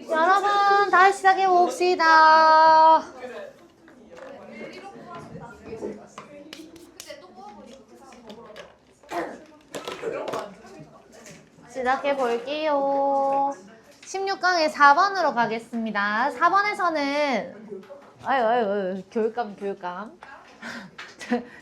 여러분 다시 시작해 봅시다. 시작해 볼게요. 16강의 4번으로 가겠습니다. 4번에서는 아유 교육감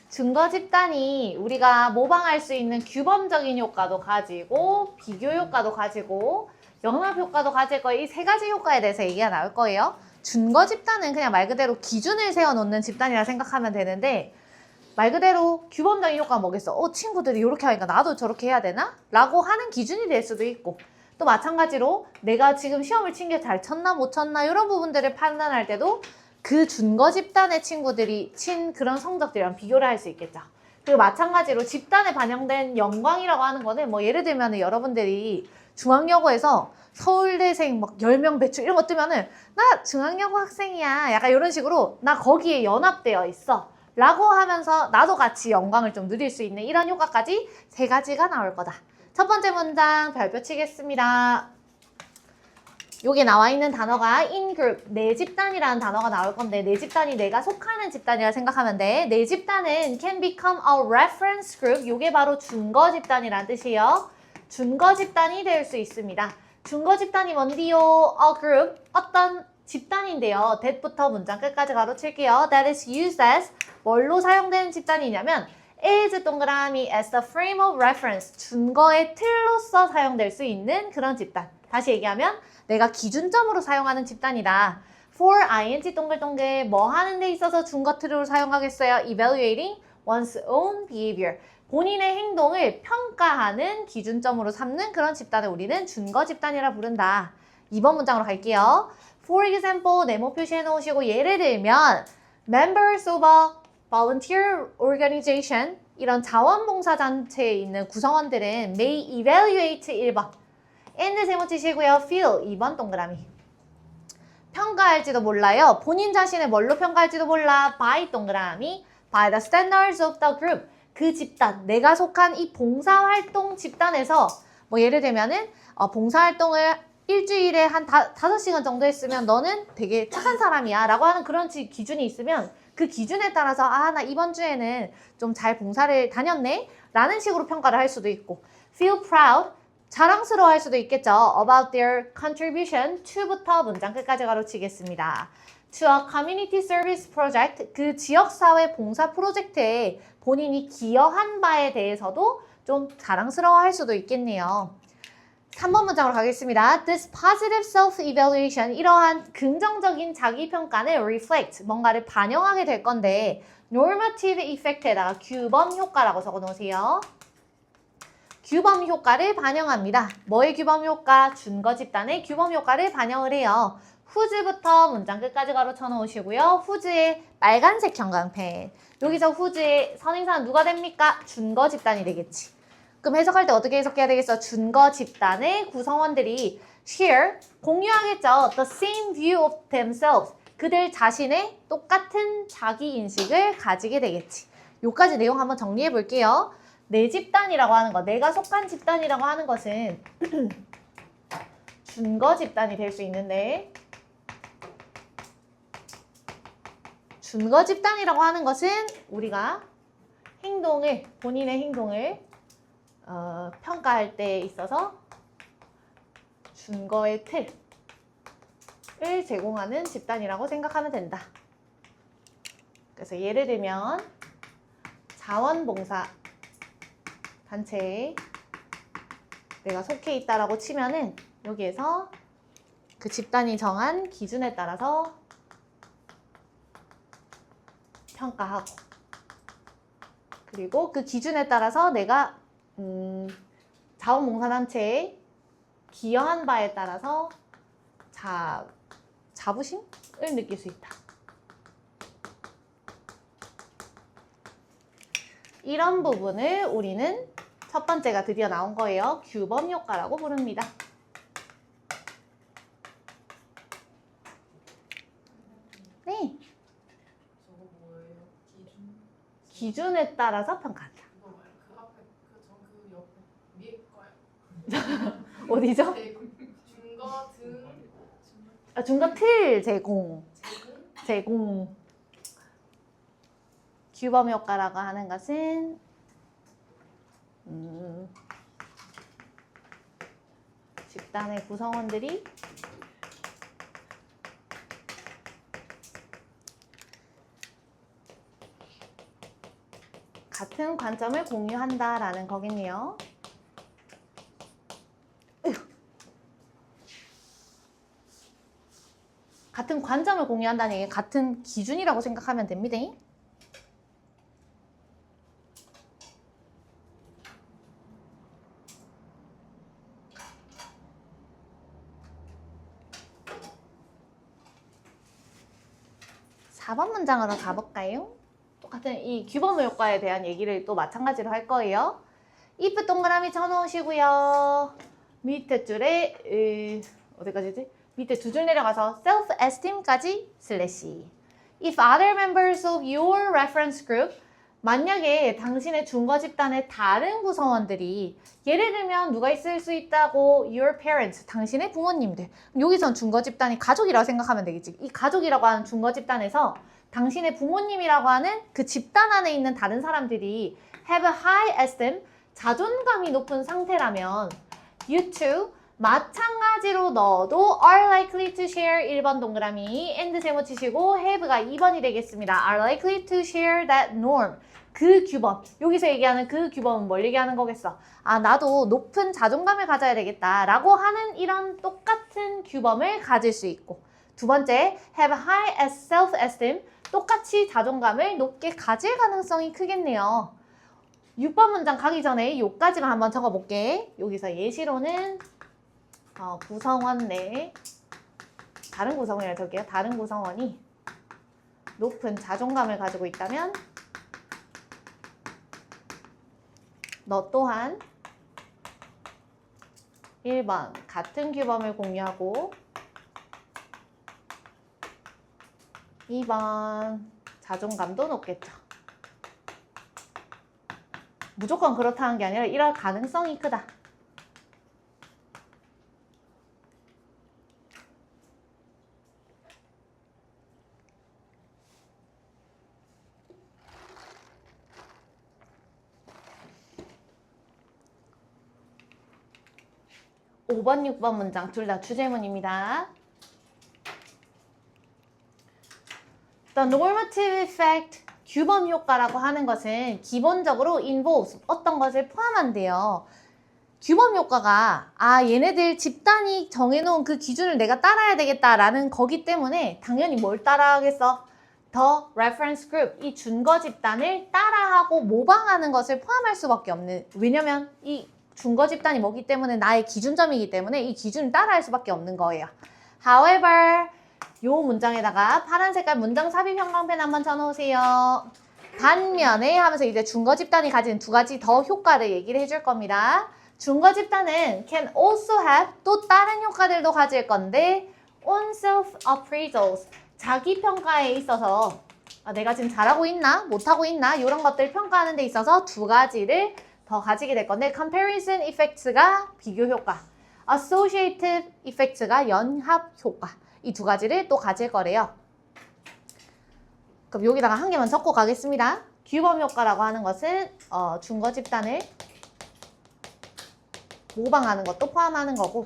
증거 집단이 우리가 모방할 수 있는 규범적인 효과도 가지고 비교 효과도 가지고 연합 효과도 가질 거예요. 이 세 가지 효과에 대해서 얘기가 나올 거예요. 증거 집단은 그냥 말 그대로 기준을 세워놓는 집단이라 생각하면 되는데 말 그대로 규범적인 효과가 뭐겠어? 친구들이 이렇게 하니까 나도 저렇게 해야 되나? 라고 하는 기준이 될 수도 있고 또 마찬가지로 내가 지금 시험을 친 게 잘 쳤나 못 쳤나 이런 부분들을 판단할 때도 그 준거 집단의 친구들이 친 그런 성적들이랑 비교를 할 수 있겠죠. 그리고 마찬가지로 집단에 반영된 영광이라고 하는 거는 뭐 예를 들면 여러분들이 중앙여고에서 서울대생 막 10명 배출 이런 거 뜨면은 나 중앙여고 학생이야 약간 이런 식으로 나 거기에 연합되어 있어 라고 하면서 나도 같이 영광을 좀 누릴 수 있는 이런 효과까지 세 가지가 나올 거다. 첫 번째 문장 발표 치겠습니다. 여기 나와 있는 단어가 in group, 내 집단이라는 단어가 나올 건데 내 집단이 내가 속하는 집단이라 생각하면 돼. 내 집단은 can become a reference group. 이게 바로 준거 집단이라는 뜻이에요. 준거 집단이 될 수 있습니다. 준거 집단이 뭔데요? A group, 어떤 집단인데요. that부터 문장 끝까지 가로칠게요. That is used as, 뭘로 사용되는 집단이냐면 is 동그라미 as the frame of reference, 준거의 틀로서 사용될 수 있는 그런 집단. 다시 얘기하면 내가 기준점으로 사용하는 집단이다. for ing 동글동글 뭐 하는 데 있어서 준거 틀을 사용하겠어요? evaluating one's own behavior. 본인의 행동을 평가하는 기준점으로 삼는 그런 집단을 우리는 준거 집단이라 부른다. 2번 문장으로 갈게요. For example, 네모 표시해 놓으시고 예를 들면 members of a volunteer organization, 이런 자원봉사단체에 있는 구성원들은 may evaluate 1번. and 세모 치시고요. feel 2번 동그라미. 평가할지도 몰라요. 본인 자신을 뭘로 평가할지도 몰라. by 동그라미. by the standards of the group. 그 집단, 내가 속한 이 봉사활동 집단에서 뭐 예를 들면은 봉사활동을 일주일에 한 5시간 정도 했으면 너는 되게 착한 사람이야 라고 하는 그런 기준이 있으면 그 기준에 따라서 나 이번 주에는 좀 잘 봉사를 다녔네 라는 식으로 평가를 할 수도 있고 feel proud, 자랑스러워 할 수도 있겠죠. about their contribution to부터 문장 끝까지 가로치겠습니다. to a community service project, 그 지역사회 봉사 프로젝트에 본인이 기여한 바에 대해서도 좀 자랑스러워 할 수도 있겠네요. 3번 문장으로 가겠습니다. This positive self-evaluation, 이러한 긍정적인 자기평가는 reflect, 뭔가를 반영하게 될 건데 normative effect에다가 규범 효과라고 적어놓으세요. 규범 효과를 반영합니다. 뭐의 규범 효과? 준거 집단의 규범 효과를 반영을 해요. whose부터 문장 끝까지 가로쳐 놓으시고요. whose의 빨간색 형광펜. 여기서 whose의 선행사는 누가 됩니까? 준거 집단이 되겠지. 그럼 해석할 때 어떻게 해석해야 되겠어? 준거 집단의 구성원들이 share, 공유하겠죠. The same view of themselves. 그들 자신의 똑같은 자기인식을 가지게 되겠지. 요까지 내용 한번 정리해 볼게요. 내 집단이라고 하는 거, 내가 속한 집단이라고 하는 것은 준거 집단이 될 수 있는데 준거 집단이라고 하는 것은 우리가 본인의 행동을 평가할 때 있어서 준거의 틀을 제공하는 집단이라고 생각하면 된다. 그래서 예를 들면 자원봉사 단체에 내가 속해 있다라고 치면은 여기에서 그 집단이 정한 기준에 따라서 평가하고 그리고 그 기준에 따라서 내가 자원봉사단체에 기여한 바에 따라서 자부심을 느낄 수 있다. 이런 부분을 우리는 첫 번째가 드디어 나온 거예요. 규범 효과라고 부릅니다. 네. 저거 뭐예요? 기준에 따라서 평가한다. 그 앞에 그 옆에 위에 거요. 어디죠? 중거 등 중거 틀 제공. 제공 제공. 규범 효과라고 하는 것은 집단의 구성원들이 같은 관점을 공유한다라는 거겠네요. 같은 관점을 공유한다는 얘기 같은 기준이라고 생각하면 됩니다. 사 번 문장으로 가볼까요? 똑같은 이 규범 효과에 대한 얘기를 또 마찬가지로 할 거예요. if 동그라미 쳐놓으시고요. 밑에 줄에 어디까지지? 밑에 두 줄 내려가서 self-esteem까지 슬래시. If other members of your reference group 만약에 당신의 준거 집단의 다른 구성원들이 예를 들면 누가 있을 수 있다고 your parents, 당신의 부모님들. 여기선 준거 집단이 가족이라고 생각하면 되겠지. 이 가족이라고 하는 준거 집단에서 당신의 부모님이라고 하는 그 집단 안에 있는 다른 사람들이 have a high esteem, 자존감이 높은 상태라면 you too, 마찬가지로 너도 are likely to share 1번 동그라미 and 세모 치시고 have가 2번이 되겠습니다. are likely to share that norm. 그 규범, 여기서 얘기하는 그 규범은 뭘 얘기하는 거겠어? 아, 나도 높은 자존감을 가져야 되겠다 라고 하는 이런 똑같은 규범을 가질 수 있고, 두 번째, have high self-esteem, 똑같이 자존감을 높게 가질 가능성이 크겠네요. 6번 문장 가기 전에 요까지만 한번 적어볼게. 여기서 예시로는 구성원 내 다른 구성원이라 적게요. 다른 구성원이 높은 자존감을 가지고 있다면 너 또한 1번 같은 규범을 공유하고 2번 자존감도 높겠죠. 무조건 그렇다는 게 아니라 이럴 가능성이 크다. (5번) (6번) 문장 둘 다 주제문입니다. The normative effect, 규범 효과라고 하는 것은 기본적으로 involves, 어떤 것을 포함한대요. 규범 효과가 얘네들 집단이 정해놓은 그 기준을 내가 따라야 되겠다라는 거기 때문에 당연히 뭘 따라하겠어? The reference group, 이 준거 집단을 따라하고 모방하는 것을 포함할 수밖에 없는, 왜냐면 이 준거 집단이 뭐기 때문에 나의 기준점이기 때문에 이 기준을 따라할 수밖에 없는 거예요. However, 요 문장에다가 파란 색깔 문장 삽입 형광펜 한번 쳐놓으세요. 반면에 하면서 이제 준거 집단이 가진 두 가지 더 효과를 얘기를 해줄 겁니다. 준거 집단은 can also have, 또 다른 효과들도 가질 건데 on self-appraisals, 자기 평가에 있어서 내가 지금 잘하고 있나 못하고 있나 이런 것들 평가하는 데 있어서 두 가지를 더 가지게 될 건데 comparison effects가 비교 효과, associative effects가 연합 효과, 이 두 가지를 또 가질 거래요. 그럼 여기다가 한 개만 적고 가겠습니다. 규범 효과라고 하는 것은 준거 집단을 모방하는 것도 포함하는 거고,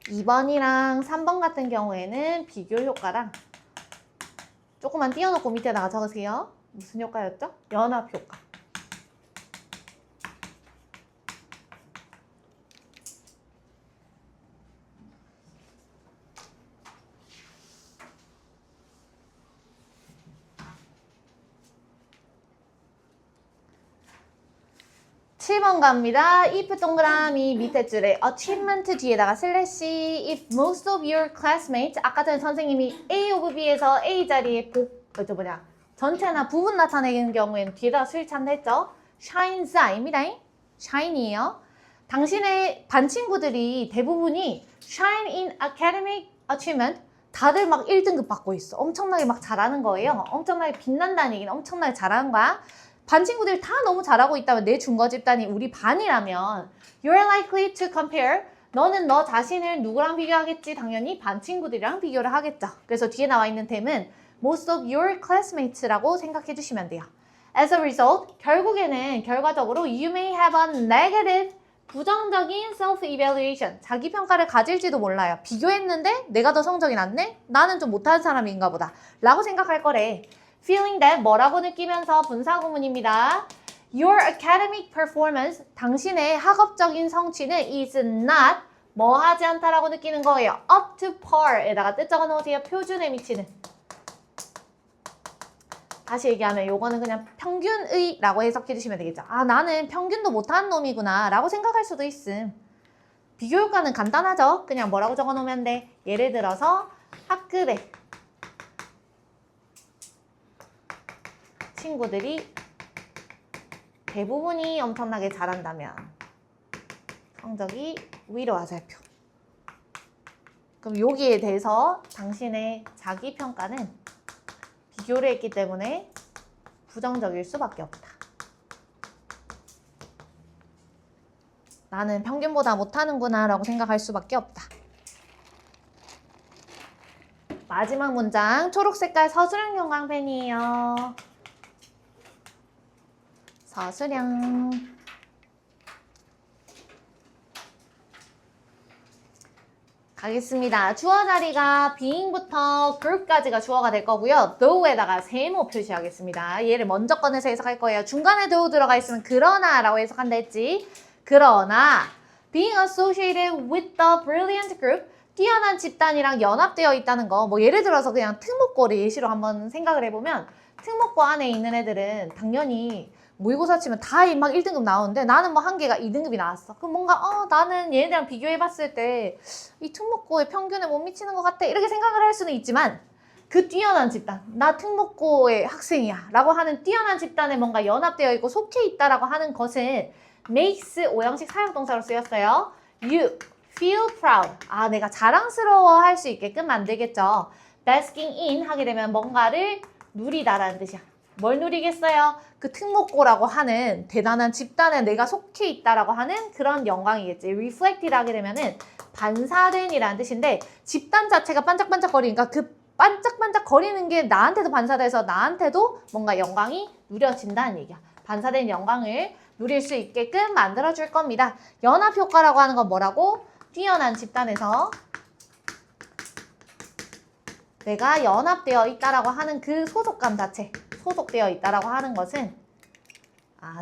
2번이랑 3번 같은 경우에는 비교 효과랑 조금만 띄워놓고 밑에다가 적으세요. 무슨 효과였죠? 연합 효과. (7번) 갑니다. if 동그라미 밑에 줄에 achievement 뒤에다가 슬래시 if most of your classmates, 아까 전에 선생님이 A of B에서 A 자리에 전체나 부분 나타내는 경우에는 뒤에다가 수일찬다 했죠. shines 아닙니다. shine이에요. 당신의 반 친구들이 대부분이 shine in academic achievement, 다들 막 1등급 받고 있어. 엄청나게 막 잘하는 거예요. 엄청나게 빛난다는 얘기는 엄청나게 잘하는 거야. 반 친구들 다 너무 잘하고 있다면 내 준거 집단이 우리 반이라면 you're likely to compare. 너는 너 자신을 누구랑 비교하겠지? 당연히 반 친구들이랑 비교를 하겠죠. 그래서 뒤에 나와 있는 템은 most of your classmates라고 생각해 주시면 돼요. As a result, 결과적으로 you may have a negative, 부정적인 self-evaluation, 자기평가를 가질지도 몰라요. 비교했는데 내가 더 성적이 낮네? 나는 좀 못하는 사람인가 보다 라고 생각할 거래. Feeling that 뭐라고 느끼면서 분사구문입니다. Your academic performance, 당신의 학업적인 성취는 is not 뭐 하지 않다라고 느끼는 거예요. up to par에다가 뜻 적어 놓으세요. 표준에 미치는. 다시 얘기하면 요거는 그냥 평균의 라고 해석해 주시면 되겠죠. 아, 나는 평균도 못하는 놈이구나 라고 생각할 수도 있음. 비교 효과는 간단하죠. 그냥 뭐라고 적어 놓으면 돼. 예를 들어서 학급에 친구들이 대부분이 엄청나게 잘한다면 성적이 위로 화살표. 그럼 여기에 대해서 당신의 자기평가는 비교를 했기 때문에 부정적일 수밖에 없다. 나는 평균보다 못하는구나 라고 생각할 수밖에 없다. 마지막 문장, 초록색깔 서술형 형광펜이에요. 서술형. 가겠습니다. 주어 자리가 being부터 group까지가 주어가 될 거고요. though에다가 세모 표시하겠습니다. 얘를 먼저 꺼내서 해석할 거예요. 중간에 though 들어가 있으면 그러나 라고 해석한다 했지. 그러나 being associated with the brilliant group, 뛰어난 집단이랑 연합되어 있다는 거. 뭐 예를 들어서 그냥 특목고를 예시로 한번 생각을 해보면 특목고 안에 있는 애들은 당연히 모의고사 치면 다 막 1등급 나오는데 나는 뭐 한 개가 2등급이 나왔어. 그럼 뭔가 나는 얘네들이랑 비교해봤을 때 이 특목고의 평균에 못 미치는 것 같아 이렇게 생각을 할 수는 있지만 그 뛰어난 집단, 나 특목고의 학생이야 라고 하는 뛰어난 집단에 뭔가 연합되어 있고 속해 있다라고 하는 것은 makes 오형식 사역동사로 쓰였어요. You feel proud. 아, 내가 자랑스러워 할 수 있게끔 만들겠죠. basking in 하게 되면 뭔가를 누리다라는 뜻이야. 뭘 누리겠어요? 그 특목고라고 하는 대단한 집단에 내가 속해 있다라고 하는 그런 영광이겠지. reflected 하게 되면은 반사된이라는 뜻인데 집단 자체가 반짝반짝거리니까 그 반짝반짝거리는 게 나한테도 반사돼서 나한테도 뭔가 영광이 누려진다는 얘기야. 반사된 영광을 누릴 수 있게끔 만들어줄 겁니다. 연합효과라고 하는 건 뭐라고? 뛰어난 집단에서 내가 연합되어 있다라고 하는 그 소속감 자체, 소속되어 있다라고 하는 것은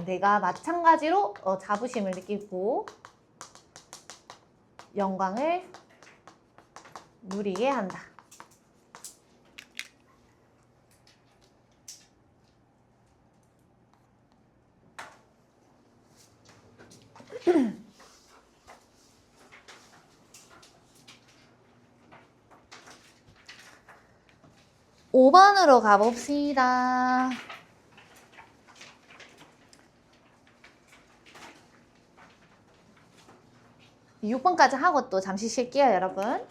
내가 마찬가지로 자부심을 느끼고 영광을 누리게 한다. (5번으로) 가봅시다. 6번까지 하고 또 잠시 쉴게요, 여러분.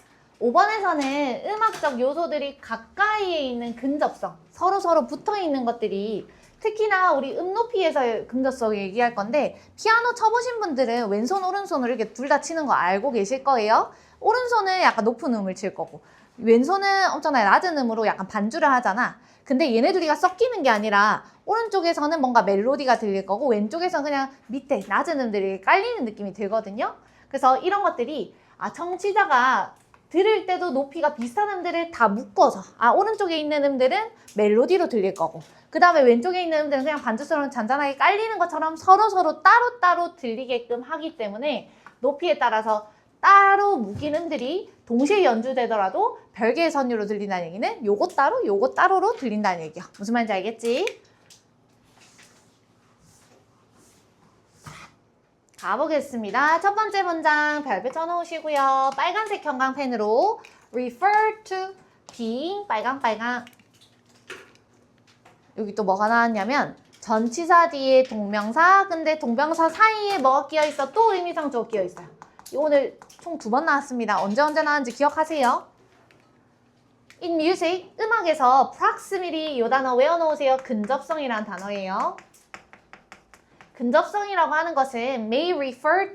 5번에서는 음악적 요소들이 가까이에 있는 근접성, 서로 붙어 있는 것들이 특히나 우리 높이에서의 근접성 얘기할 건데 피아노 쳐보신 분들은 왼손, 오른손으로 이렇게 둘 다 치는 거 알고 계실 거예요. 오른손은 약간 높은 음을 칠 거고 왼손은 엄청나게 낮은 음으로 약간 반주를 하잖아. 근데 얘네 둘이가 섞이는 게 아니라 오른쪽에서는 뭔가 멜로디가 들릴 거고 왼쪽에서는 그냥 밑에 낮은 음들이 깔리는 느낌이 들거든요. 그래서 이런 것들이 청취자가 들을 때도 높이가 비슷한 음들을 다 묶어서 오른쪽에 있는 음들은 멜로디로 들릴 거고 그 다음에 왼쪽에 있는 음들은 그냥 반주처럼 잔잔하게 깔리는 것처럼 서로 따로따로 들리게끔 하기 때문에 높이에 따라서 따로 묶인 음들이 동시에 연주되더라도 별개의 선율로 들린다는 얘기는 요거 따로 요거 따로로 들린다는 얘기야. 무슨 말인지 알겠지? 가보겠습니다. 첫 번째 문장 별표 쳐놓으시고요. 빨간색 형광펜으로 refer to being 빨강 여기 또 뭐가 나왔냐면 전치사 뒤에 동명사 근데 동명사 사이에 뭐가 끼어있어? 또 의미상 주어 끼어있어요. 오늘 총 2번 나왔습니다. 언제 나왔는지 기억하세요? In music, 음악에서 proximity 이 단어 외워놓으세요. 근접성이라는 단어예요. 근접성이라고 하는 것은 may refer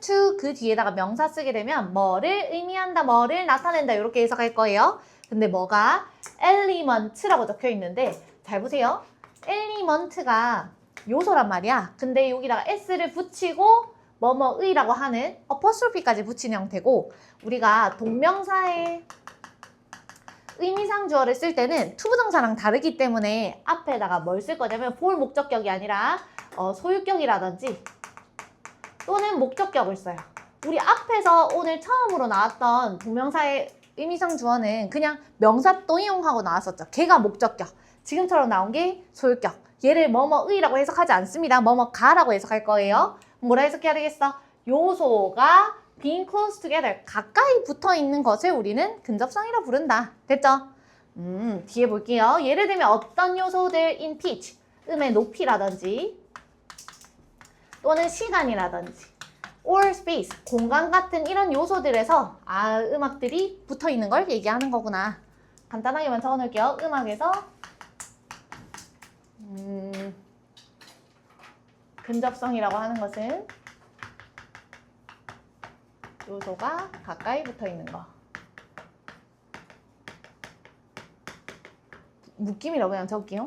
to 그 뒤에다가 명사 쓰게 되면 뭐를 의미한다, 뭐를 나타낸다 이렇게 해석할 거예요. 근데 뭐가 element라고 적혀 있는데 잘 보세요. element가 요소란 말이야. 근데 여기다가 s를 붙이고 뭐뭐의라고 하는 apostrophe까지 붙인 형태고 우리가 동명사의 의미상 주어를 쓸 때는 투부정사랑 다르기 때문에 앞에다가 뭘 쓸 거냐면 볼 목적격이 아니라 소유격이라든지 또는 목적격을 써요. 우리 앞에서 오늘 처음으로 나왔던 동명사의 의미상 주어는 그냥 명사 또 이용하고 나왔었죠. 걔가 목적격. 지금처럼 나온 게 소유격. 얘를 뭐뭐의라고 해석하지 않습니다. 뭐뭐가라고 해석할 거예요. 뭐라 해석해야 되겠어? 요소가 being close together. 가까이 붙어 있는 것을 우리는 근접성이라 부른다. 됐죠? 뒤에 볼게요. 예를 들면 어떤 요소들 in pitch. 음의 높이라든지 또는 시간이라든지 or space, 공간 같은 이런 요소들에서 음악들이 붙어 있는 걸 얘기하는 거구나. 간단하게만 적어놓을게요. 음악에서 근접성이라고 하는 것은 요소가 가까이 붙어 있는 거. 묶임이라고 그냥 적을게요.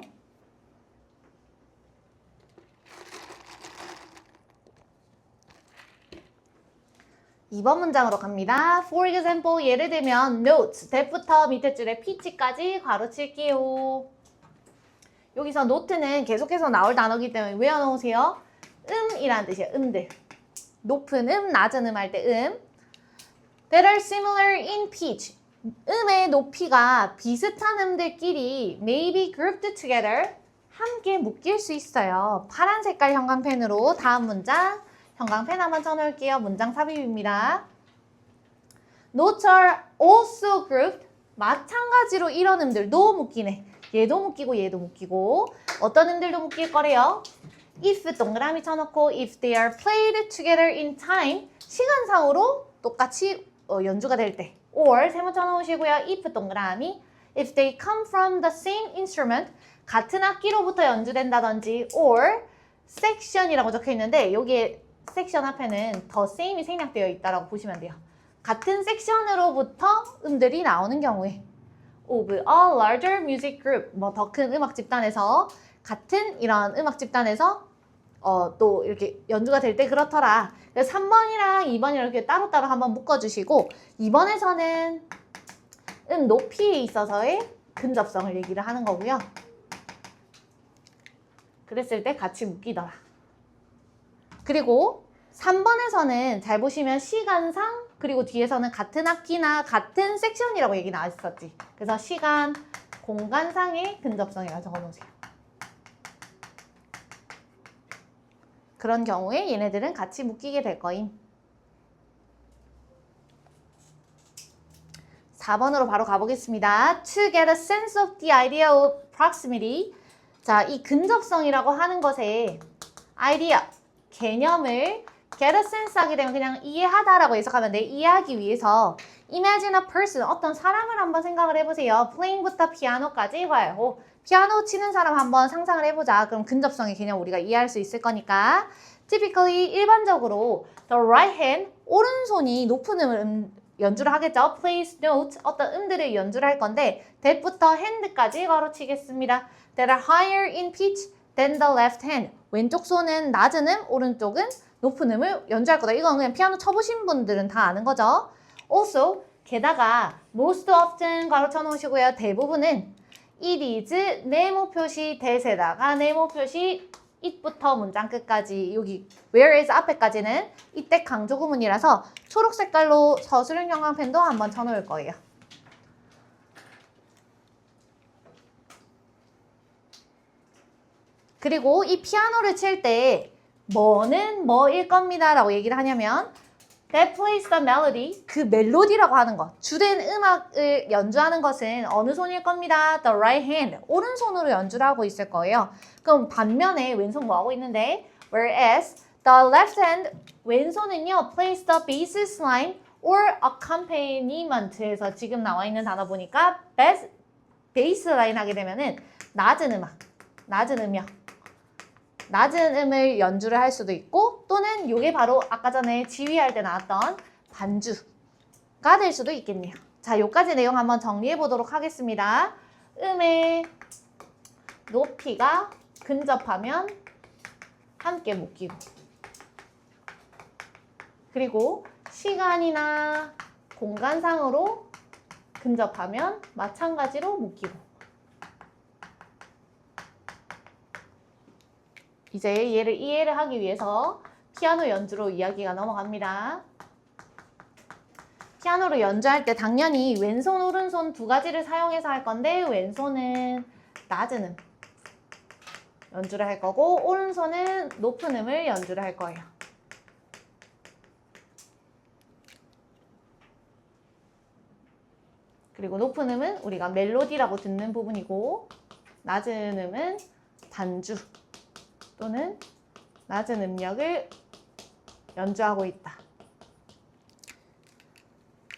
이번 문장으로 갑니다. For example, 예를 들면 note, that부터 밑에 줄에 pitch까지 괄호칠게요. 여기서 note는 계속해서 나올 단어이기 때문에 외워놓으세요. 이라는 뜻이에요. 음들. 높은 낮은 할 때 That are similar in pitch. 음의 높이가 비슷한 음들끼리 may be grouped together. 함께 묶일 수 있어요. 파란 색깔 형광펜으로 다음 문장. 형광펜 한번 쳐놓을게요. 문장 삽입입니다. Notes are also grouped. 마찬가지로 이런 음들도 묶이네. 얘도 묶이고 얘도 묶이고 어떤 음들도 묶일 거래요. If 동그라미 쳐놓고 if they are played together in time. 시간상으로 똑같이 연주가 될 때. Or 세모 쳐놓으시고요. If 동그라미 if they come from the same instrument. 같은 악기로부터 연주된다든지 or section이라고 적혀 있는데 여기에 섹션 앞에는 the same이 생략되어 있다고 보시면 돼요. 같은 섹션으로부터 음들이 나오는 경우에 of a larger music group, 뭐 더 큰 음악 집단에서 같은 이런 음악 집단에서 또 이렇게 연주가 될 때 그렇더라. 그래서 3번이랑 2번이랑 이렇게 따로따로 한번 묶어주시고 2번에서는 높이에 있어서의 근접성을 얘기를 하는 거고요. 그랬을 때 같이 묶이더라. 그리고 3번에서는 잘 보시면 시간상 그리고 뒤에서는 같은 학기나 같은 섹션이라고 얘기 나왔었지. 그래서 시간, 공간상의 근접성이라고 적어놓으세요. 그런 경우에 얘네들은 같이 묶이게 될 거임. 4번으로 바로 가보겠습니다. To get a sense of the idea of proximity. 자, 이 근접성이라고 하는 것의 아이디어, 개념을 get a sense 하게 되면 그냥 이해하다라고 해석하면 돼. 이해하기 위해서 imagine a person, 어떤 사람을 한번 생각을 해보세요. playing부터 피아노까지 와요. 피아노 치는 사람 한번 상상을 해보자. 그럼 근접성의 개념 우리가 이해할 수 있을 거니까. Typically, 일반적으로 the right hand, 오른손이 높은 음을 연주를 하겠죠. plays note, 어떤 음들을 연주를 할 건데 that부터 hand까지 가로치겠습니다. That are higher in pitch than the left hand. 왼쪽 손은 낮은 음, 오른쪽은 높은 음을 연주할 거다. 이건 그냥 피아노 쳐보신 분들은 다 아는 거죠. Also, 게다가 most often 가로쳐 놓으시고요. 대부분은 it is 네모 표시 that에다가 네모 표시 it부터 문장 끝까지 여기 whereas 앞에까지는 이때 강조 구문이라서 초록 색깔로 서술형 형광펜도 한번 쳐놓을 거예요. 그리고 이 피아노를 칠 때 뭐는 뭐일 겁니다 라고 얘기를 하냐면 that plays the melody, 그 멜로디라고 하는 것, 주된 음악을 연주하는 것은 어느 손일 겁니다. the right hand, 오른손으로 연주를 하고 있을 거예요. 그럼 반면에 왼손 뭐 하고 있는데 whereas the left hand, 왼손은요 plays the bass line or accompaniment 에서 지금 나와 있는 단어 보니까 bass line 하게 되면은 낮은 음악, 낮은 음역, 낮은 음을 연주를 할 수도 있고 또는 이게 바로 아까 전에 지휘할 때 나왔던 반주가 될 수도 있겠네요. 자, 요까지 내용 한번 정리해 보도록 하겠습니다. 음의 높이가 근접하면 함께 묶이고 그리고 시간이나 공간상으로 근접하면 마찬가지로 묶이고 이제 얘를 이해를 하기 위해서 피아노 연주로 이야기가 넘어갑니다. 피아노로 연주할 때 당연히 왼손, 오른손 두 가지를 사용해서 할 건데 왼손은 낮은 음 연주를 할 거고 오른손은 높은 음을 연주를 할 거예요. 그리고 높은 음은 우리가 멜로디라고 듣는 부분이고 낮은 음은 반주 또는 낮은 음력을 연주하고 있다.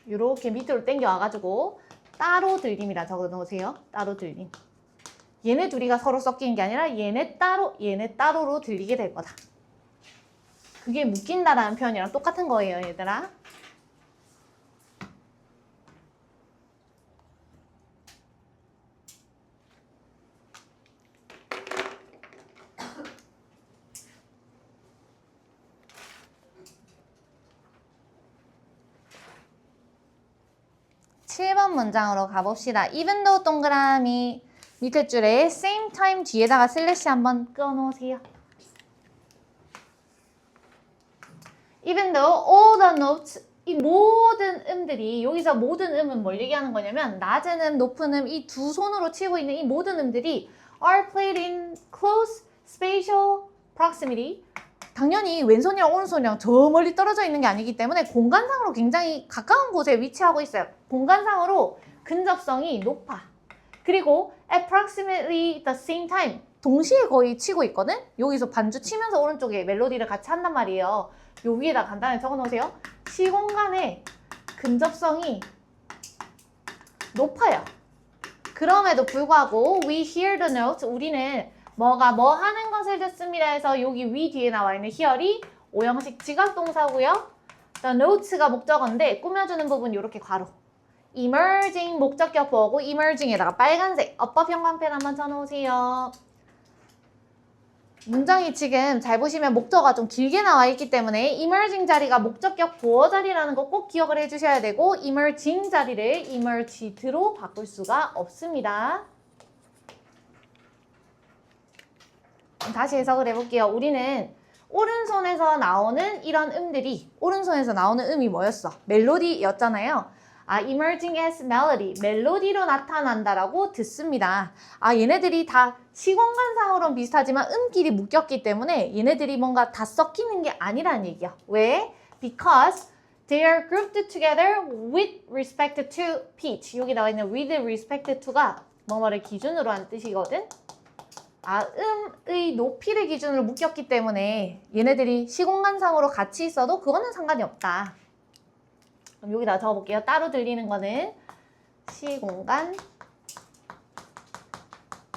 이렇게 밑으로 당겨 와가지고 따로 들림이라 적어 놓으세요. 따로 들림. 얘네 둘이가 서로 섞이는 게 아니라 얘네 따로로 들리게 될 거다. 그게 묶인다라는 표현이랑 똑같은 거예요, 얘들아. (7번) 문장으로 가봅시다. even though 동그라미 밑에 줄에 same time 뒤에다가 슬래시 한번 끊어놓으세요. even though all the notes 이 모든 음들이 여기서 모든 음은 뭘 얘기하는 거냐면 낮은 음, 높은 음 이 두 손으로 치고 있는 이 모든 음들이 are played in close spatial proximity 당연히 왼손이랑 오른손이랑 저 멀리 떨어져 있는 게 아니기 때문에 공간상으로 굉장히 가까운 곳에 위치하고 있어요. 공간상으로 근접성이 높아. 그리고 approximately the same time 동시에 거의 치고 있거든? 여기서 반주 치면서 오른쪽에 멜로디를 같이 한단 말이에요. 요 위에다 간단히 적어 놓으세요. 시공간의 근접성이 높아요. 그럼에도 불구하고 we hear the note 우리는 뭐가 뭐 하는 것을 듣습니다 해서 여기 위 뒤에 나와 있는 hear이 오형식 지각동사고요. the notes가 목적어인데 꾸며주는 부분 이렇게 괄호. emerging 목적격 보고 emerging에다가 빨간색 어법 형광펜 한번 쳐놓으세요. 문장이 지금 잘 보시면 목적어가 좀 길게 나와 있기 때문에 emerging 자리가 목적격 보어 자리라는 거 꼭 기억을 해주셔야 되고 emerging 자리를 emerged로 바꿀 수가 없습니다. 다시 해석을 해볼게요. 우리는 오른손에서 나오는 이런 음들이 오른손에서 나오는 음이 뭐였어? 멜로디였잖아요. emerging as melody, 멜로디로 나타난다라고 듣습니다. 얘네들이 다 시공간상으로는 비슷하지만 음끼리 묶였기 때문에 얘네들이 뭔가 다 섞이는 게 아니라는 얘기야. 왜? Because they are grouped together with respect to pitch. 여기 나와 있는 with respect to가 뭐뭐를 기준으로 하는 뜻이거든. 음의 높이를 기준으로 묶였기 때문에 얘네들이 시공간상으로 같이 있어도 그거는 상관이 없다. 그럼 여기다 적어볼게요. 따로 들리는 거는 시공간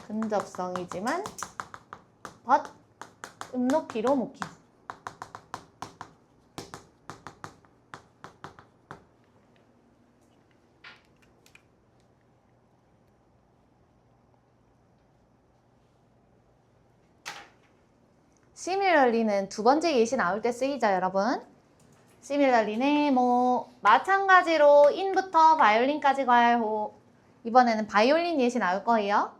근접성이지만 but 음 높이로 묶임. similarly는 두 번째 예시 나올 때 쓰이죠, 여러분. similarly는 마찬가지로 in부터 바이올린까지 가요. 이번에는 바이올린 예시 나올 거예요.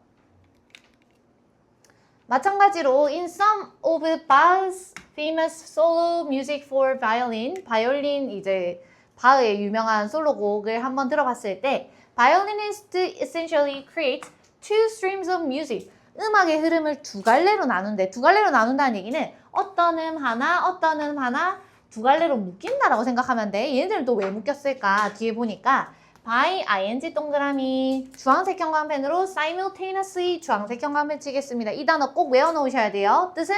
마찬가지로 in some of Bach's famous solo music for violin, 바이올린 이제 바흐의 유명한 솔로곡을 한번 들어봤을 때 violinist essentially creates two streams of music. 음악의 흐름을 두 갈래로 나눈대. 두 갈래로 나눈다는 얘기는 어떤 음 하나 두 갈래로 묶인다라고 생각하면 돼. 얘네들은 또 왜 묶였을까? 뒤에 보니까 by ing 동그라미 주황색 형광펜으로 simultaneously 주황색 형광펜 치겠습니다. 이 단어 꼭 외워놓으셔야 돼요. 뜻은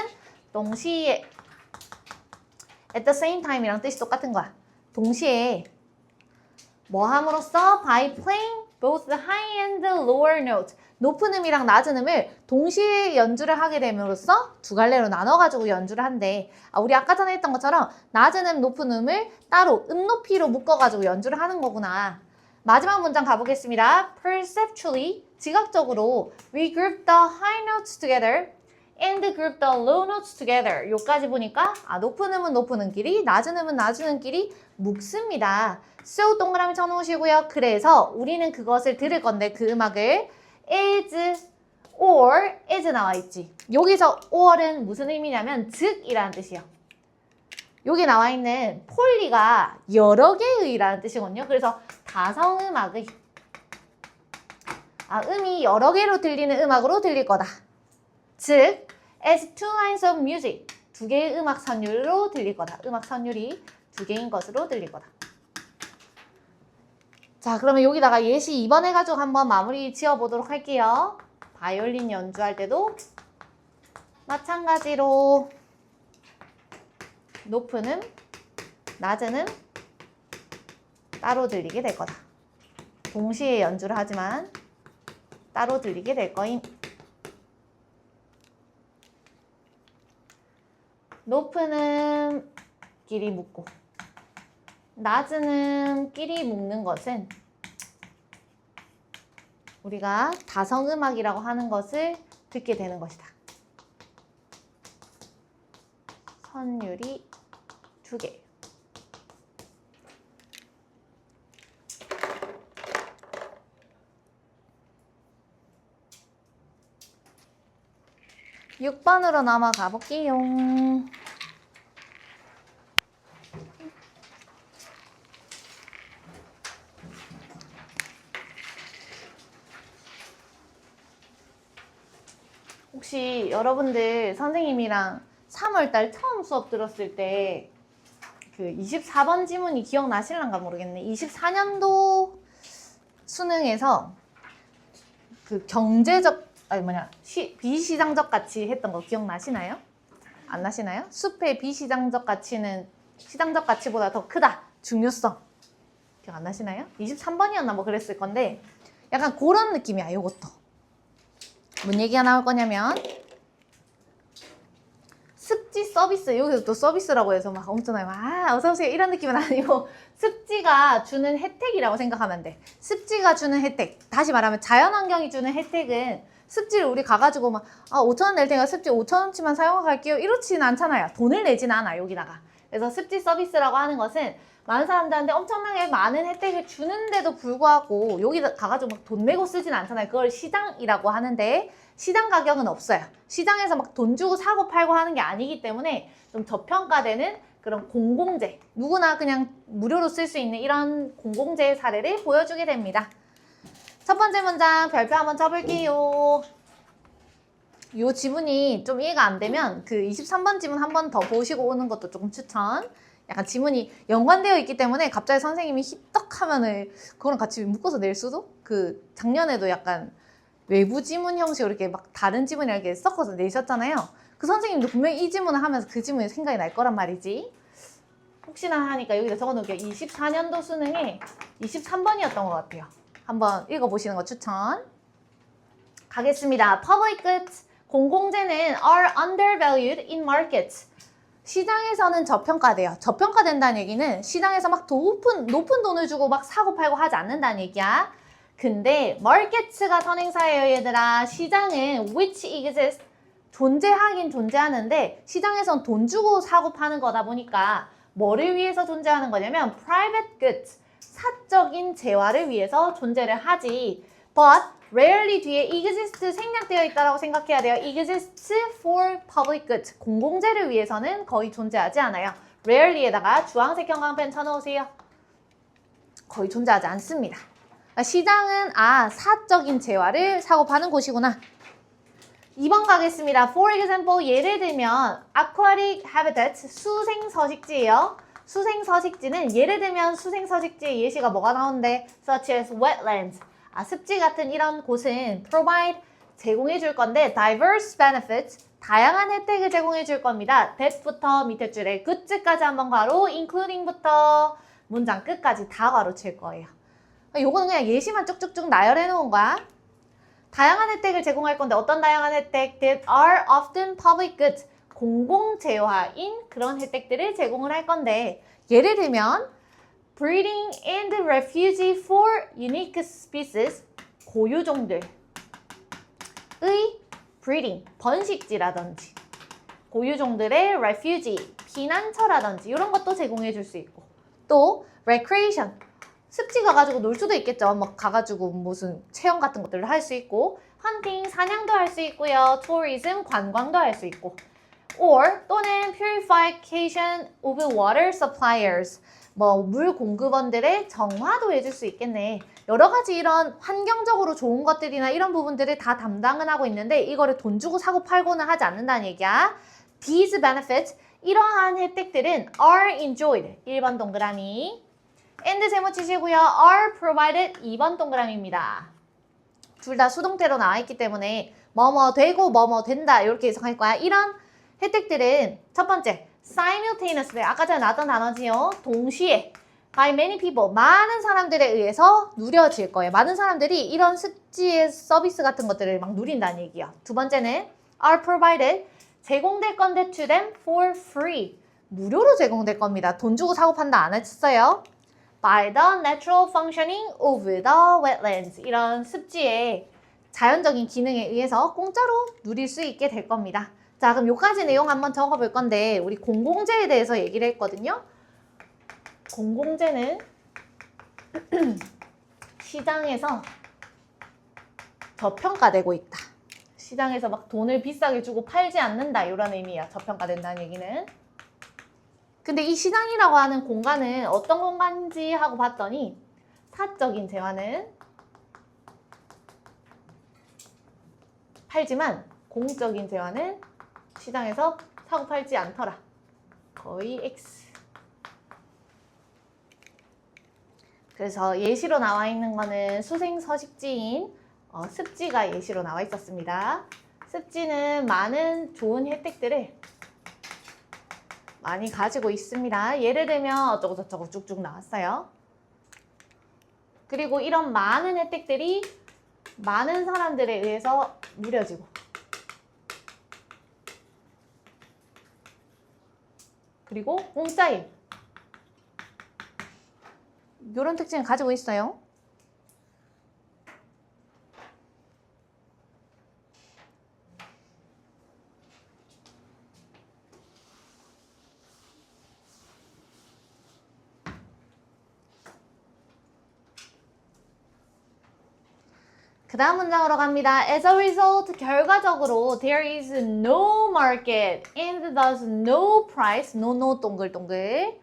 동시에 at the same time이랑 뜻이 똑같은 거야. 동시에 뭐 함으로써 by playing both the high and the lower note 높은 음이랑 낮은 음을 동시에 연주를 하게 됨으로써 두 갈래로 나눠가지고 연주를 한대. 우리 아까 전에 했던 것처럼 낮은 음, 높은 음을 따로 음 높이로 묶어가지고 연주를 하는 거구나. 마지막 문장 가보겠습니다. Perceptually, 지각적으로 we group the high notes together and group the low notes together. 요까지 보니까 높은 음은 높은 음끼리, 낮은 음은 낮은 음끼리 묶습니다. So 동그라미 쳐놓으시고요. 그래서 우리는 그것을 들을 건데 그 음악을 is or is 나와 있지. 여기서 or은 무슨 의미냐면 즉이라는 뜻이요. 여기 나와 있는 폴리가 여러 개의라는 뜻이거든요. 그래서 다성음악의 음이 여러 개로 들리는 음악으로 들릴 거다. 즉 as two lines of music 두 개의 음악 선율로 들릴 거다. 음악 선율이 두 개인 것으로 들릴 거다. 자, 그러면 여기다가 예시 2번 해가지고 한번 마무리 지어보도록 할게요. 바이올린 연주할 때도 마찬가지로 높은 음, 낮은 음 따로 들리게 될 거다. 동시에 연주를 하지만 따로 들리게 될 거임. 높은 음끼리 묶고 낮은 음끼리 묶는 것은 우리가 다성음악이라고 하는 것을 듣게 되는 것이다. 선율이 두 개. (6번으로) 넘어가 볼게요. 혹시 여러분들 선생님이랑 3월달 처음 수업 들었을 때 그 24번 지문이 기억나실란가 모르겠네. 24년도 수능에서 그 경제적 비시장적 가치 했던 거 기억나시나요? 안 나시나요? 숲의 비시장적 가치는 시장적 가치보다 더 크다. 중요성. 기억 안 나시나요? 23번이었나 뭐 그랬을 건데 약간 그런 느낌이야. 요것도. 뭔 얘기가 나올 거냐면 습지 서비스. 여기서 또 서비스라고 해서 막 엄청나게 어서오세요 이런 느낌은 아니고 습지가 주는 혜택이라고 생각하면 돼. 습지가 주는 혜택. 다시 말하면 자연환경이 주는 혜택은 습지를 우리 가가지고 막 5,000원 낼 테니까 습지 5,000원치만 사용할게요 이렇지는 않잖아요. 돈을 내지는 않아 여기다가. 그래서 습지 서비스라고 하는 것은 많은 사람들한테 엄청나게 많은 혜택을 주는데도 불구하고 여기 가가지고 막 돈 내고 쓰진 않잖아요. 그걸 시장이라고 하는데 시장 가격은 없어요. 시장에서 막 돈 주고 사고 팔고 하는 게 아니기 때문에 좀 저평가되는 그런 공공재, 누구나 그냥 무료로 쓸 수 있는 이런 공공재 사례를 보여주게 됩니다. 첫 번째 문장 별표 한번 쳐볼게요. 이 지문이 좀 이해가 안 되면 그 23번 지문 한 번 더 보시고 오는 것도 조금 추천. 약간 지문이 연관되어 있기 때문에 갑자기 선생님이 희떡하면은 그거랑 같이 묶어서 낼 수도? 그 작년에도 약간 외부 지문 형식으로 이렇게 막 다른 지문이랑 이렇게 섞어서 내셨잖아요. 그 선생님도 분명히 이 지문을 하면서 그 지문이 생각이 날 거란 말이지. 혹시나 하니까 여기다 적어놓을게요. 24년도 수능에 23번이었던 것 같아요. 한번 읽어보시는 거 추천. 가겠습니다. Public goods, 공공재는 are undervalued in markets. 시장에서는 저평가돼요. 저평가된다는 얘기는 시장에서 막 높은 돈을 주고 막 사고 팔고 하지 않는다는 얘기야. 근데 markets가 선행사예요, 얘들아. 시장은 which exists, 존재하긴 존재하는데 시장에선 돈 주고 사고 파는 거다 보니까 뭐를 위해서 존재하는 거냐면 private goods, 사적인 재화를 위해서 존재를 하지. But rarely 뒤에 exist 생략되어 있다고 생각해야 돼요. exist for public goods, 공공재를 위해서는 거의 존재하지 않아요. rarely에다가 주황색 형광펜 쳐놓으세요. 거의 존재하지 않습니다. 시장은 사적인 재화를 사고 파는 곳이구나. 2번 가겠습니다. For example, 예를 들면 aquatic habitats, 수생서식지예요. 수생서식지는 예를 들면 수생서식지의 예시가 뭐가 나오는데 such as wetlands, 습지 같은 이런 곳은 provide, 제공해 줄 건데 diverse benefits, 다양한 혜택을 제공해 줄 겁니다. that부터 밑에 줄에 good까지 한번 가로, including부터 문장 끝까지 다 가로칠 거예요. 요거는 그냥 예시만 쭉쭉쭉 나열해 놓은 거야. 다양한 혜택을 제공할 건데 어떤 다양한 혜택? That are often public goods. 공공재화인 그런 혜택들을 제공을 할 건데 예를 들면 breeding and refuge for unique species. 고유종들의 breeding, 번식지라든지 고유종들의 refuge,避難처라든지 이런 것도 제공해 줄 수 있고 또 recreation, 습지 가가지고 놀 수도 있겠죠. 막 가가지고 무슨 체험 같은 것들을 할 수 있고 hunting, 사냥도 할 수 있고요. tourism, 관광도 할 수 있고 or 또는 purification of water suppliers, 뭐 물 공급원들의 정화도 해줄 수 있겠네. 여러 가지 이런 환경적으로 좋은 것들이나 이런 부분들을 다 담당은 하고 있는데 이거를 돈 주고 사고 팔고는 하지 않는다는 얘기야. These benefits, 이러한 혜택들은 are enjoyed, 1번 동그라미. and 세모 치시고요. are provided, 2번 동그라미입니다. 둘 다 수동태로 나와 있기 때문에 뭐뭐 되고 뭐뭐 된다 이렇게 해석할 거야. 이런 혜택들은 첫 번째, simultaneously, 아까 전에 나왔던 단어지요. 동시에 by many people, 많은 사람들에 의해서 누려질 거예요. 많은 사람들이 이런 습지의 서비스 같은 것들을 막 누린다는 얘기야. 두 번째는 are provided, 제공될 건데 to them for free, 무료로 제공될 겁니다. 돈 주고 사고 판다 안 했어요. by the natural functioning of the wetlands, 이런 습지의 자연적인 기능에 의해서 공짜로 누릴 수 있게 될 겁니다. 자, 그럼 요까지 내용 한번 적어볼 건데 우리 공공재에 대해서 얘기를 했거든요. 공공재는 시장에서 저평가되고 있다. 시장에서 막 돈을 비싸게 주고 팔지 않는다 이런 의미야. 저평가된다는 얘기는. 근데 이 시장이라고 하는 공간은 어떤 공간인지 하고 봤더니 사적인 재화는 팔지만 공적인 재화는 시장에서 사고 팔지 않더라. 거의 X. 그래서 예시로 나와 있는 거는 수생서식지인 습지가 예시로 나와 있었습니다. 습지는 많은 좋은 혜택들을 많이 가지고 있습니다. 예를 들면 어쩌고 저쩌고 쭉쭉 나왔어요. 그리고 이런 많은 혜택들이 많은 사람들에 의해서 누려지고 그리고 공짜임, 이런 특징을 가지고 있어요. 그 다음 문장으로 갑니다. As a result, 결과적으로 there is no market and thus no price, no 동글동글.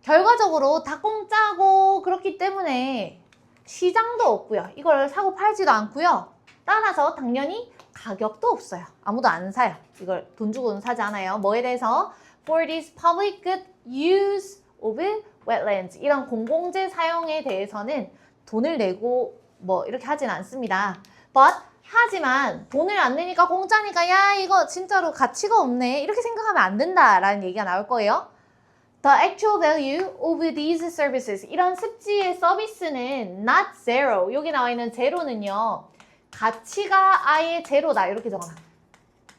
결과적으로 다 공짜고 그렇기 때문에 시장도 없고요. 이걸 사고 팔지도 않고요. 따라서 당연히 가격도 없어요. 아무도 안 사요. 이걸 돈 주고는 사지 않아요. 뭐에 대해서? For this public good use of wetlands. 이런 공공재 사용에 대해서는 돈을 내고 뭐 이렇게 하진 않습니다. But 하지만 돈을 안 내니까 공짜니까 야 이거 진짜로 가치가 없네 이렇게 생각하면 안 된다라는 얘기가 나올 거예요. The actual value of these services, 이런 습지의 서비스는 not zero. 여기 나와 있는 제로는요, 가치가 아예 제로다 이렇게 적어놔.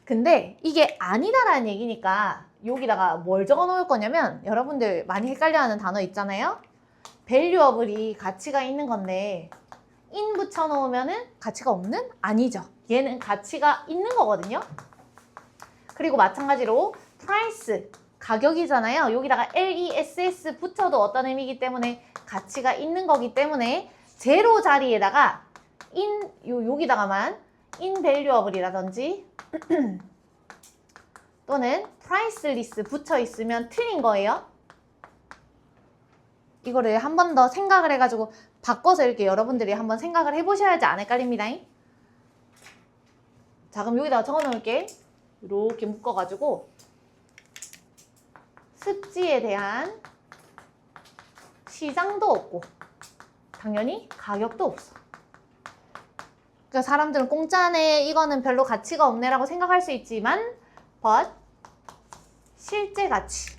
근데 이게 아니다라는 얘기니까 여기다가 뭘 적어 놓을 거냐면 여러분들 많이 헷갈려하는 단어 있잖아요. valuable이 가치가 있는 건데 in 붙여 놓으면은 가치가 없는? 아니죠. 얘는 가치가 있는 거거든요. 그리고 마찬가지로 price, 가격이잖아요. 여기다가 less 붙여도 어떤 의미이기 때문에 가치가 있는 거기 때문에 제로 자리에다가 여기다가만 invaluable이라든지 또는 priceless 붙여 있으면 틀린 거예요. 이거를 한 번 더 생각을 해가지고 바꿔서 이렇게 여러분들이 한번 생각을 해보셔야지 안 헷갈립니다. 자, 그럼 여기다가 적어 놓을게. 이렇게 묶어가지고 습지에 대한 시장도 없고 당연히 가격도 없어. 그러니까 사람들은 공짜네, 이거는 별로 가치가 없네 라고 생각할 수 있지만 but 실제 가치,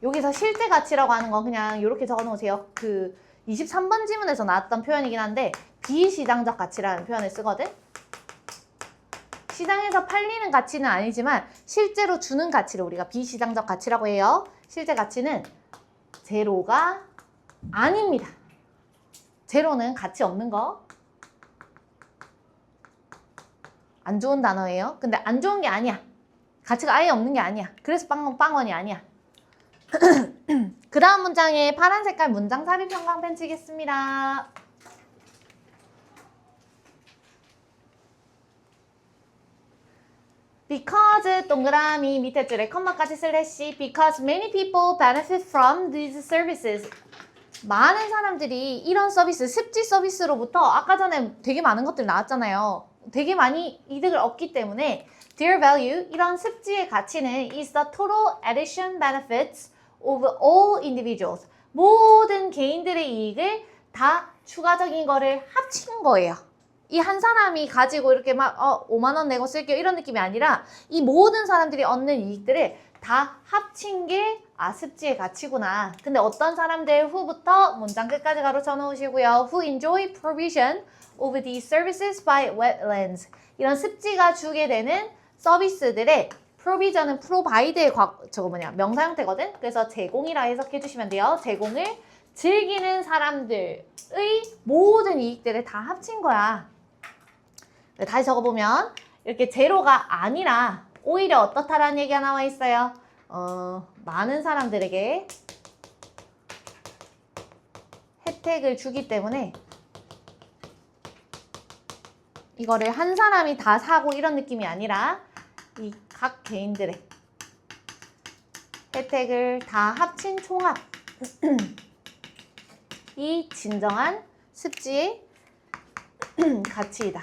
여기서 실제 가치라고 하는 건 그냥 이렇게 적어 놓으세요. 그 23번 지문에서 나왔던 표현이긴 한데 비시장적 가치라는 표현을 쓰거든. 시장에서 팔리는 가치는 아니지만 실제로 주는 가치를 우리가 비시장적 가치라고 해요. 실제 가치는 제로가 아닙니다. 제로는 가치 없는 거. 안 좋은 단어예요. 근데 안 좋은 게 아니야. 가치가 아예 없는 게 아니야. 그래서 빵원이 아니야. 그 다음 문장에 파란 색깔 문장 삽입 형광펜 치겠습니다. Because 동그라미 밑에 줄에 컴마까지 슬래시 Because many people benefit from these services. 많은 사람들이 이런 서비스, 습지 서비스로부터 아까 전에 되게 많은 것들 나왔잖아요. 되게 많이 이득을 얻기 때문에 Their value, 이런 습지의 가치는 is the total addition benefits of all individuals. 모든 개인들의 이익을 다 추가적인 거를 합친 거예요. 이 한 사람이 가지고 이렇게 막 5만 원 내고 쓸게요 이런 느낌이 아니라 이 모든 사람들이 얻는 이익들을 다 합친 게 습지의 가치구나. 근데 어떤 사람들 who부터 문장 끝까지 가로쳐 놓으시고요. Who enjoy provision of these services by wetlands. 이런 습지가 주게 되는 서비스들의 provision은 provide의 명사 형태거든. 그래서 제공이라 해석해 주시면 돼요. 제공을 즐기는 사람들의 모든 이익들을 다 합친 거야. 다시 적어보면 이렇게 제로가 아니라 오히려 어떻다라는 얘기가 나와 있어요. 많은 사람들에게 혜택을 주기 때문에 이거를 한 사람이 다 사고 이런 느낌이 아니라 이 각 개인들의 혜택을 다 합친 총합 이 진정한 습지의 가치이다.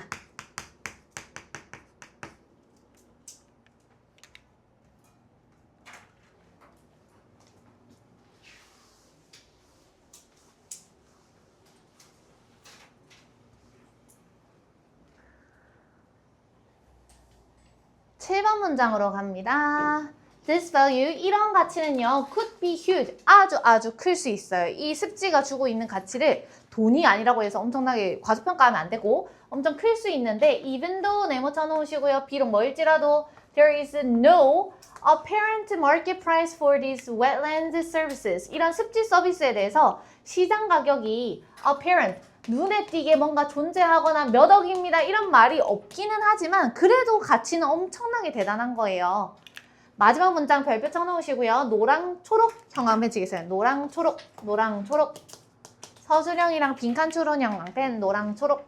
칠 번 문장으로 갑니다. This value, 이런 가치는요, could be huge, 아주 클 수 있어요. 이 습지가 주고 있는 가치를 돈이 아니라고 해서 엄청나게 과소평가하면 안 되고 엄청 클 수 있는데 even though 네모 쳐놓으시고요. 비록 뭐일지라도 there is no apparent market price for these wetland services. 이런 습지 서비스에 대해서 시장 가격이 apparent, 눈에 띄게 뭔가 존재하거나 몇 억입니다. 이런 말이 없기는 하지만 그래도 가치는 엄청나게 대단한 거예요. 마지막 문장 별표 쳐놓으시고요. 노랑, 초록 형광펜 치겠어요. 노랑, 초록, 노랑, 초록. 서술형이랑 빈칸 추론 형광펜, 노랑, 초록.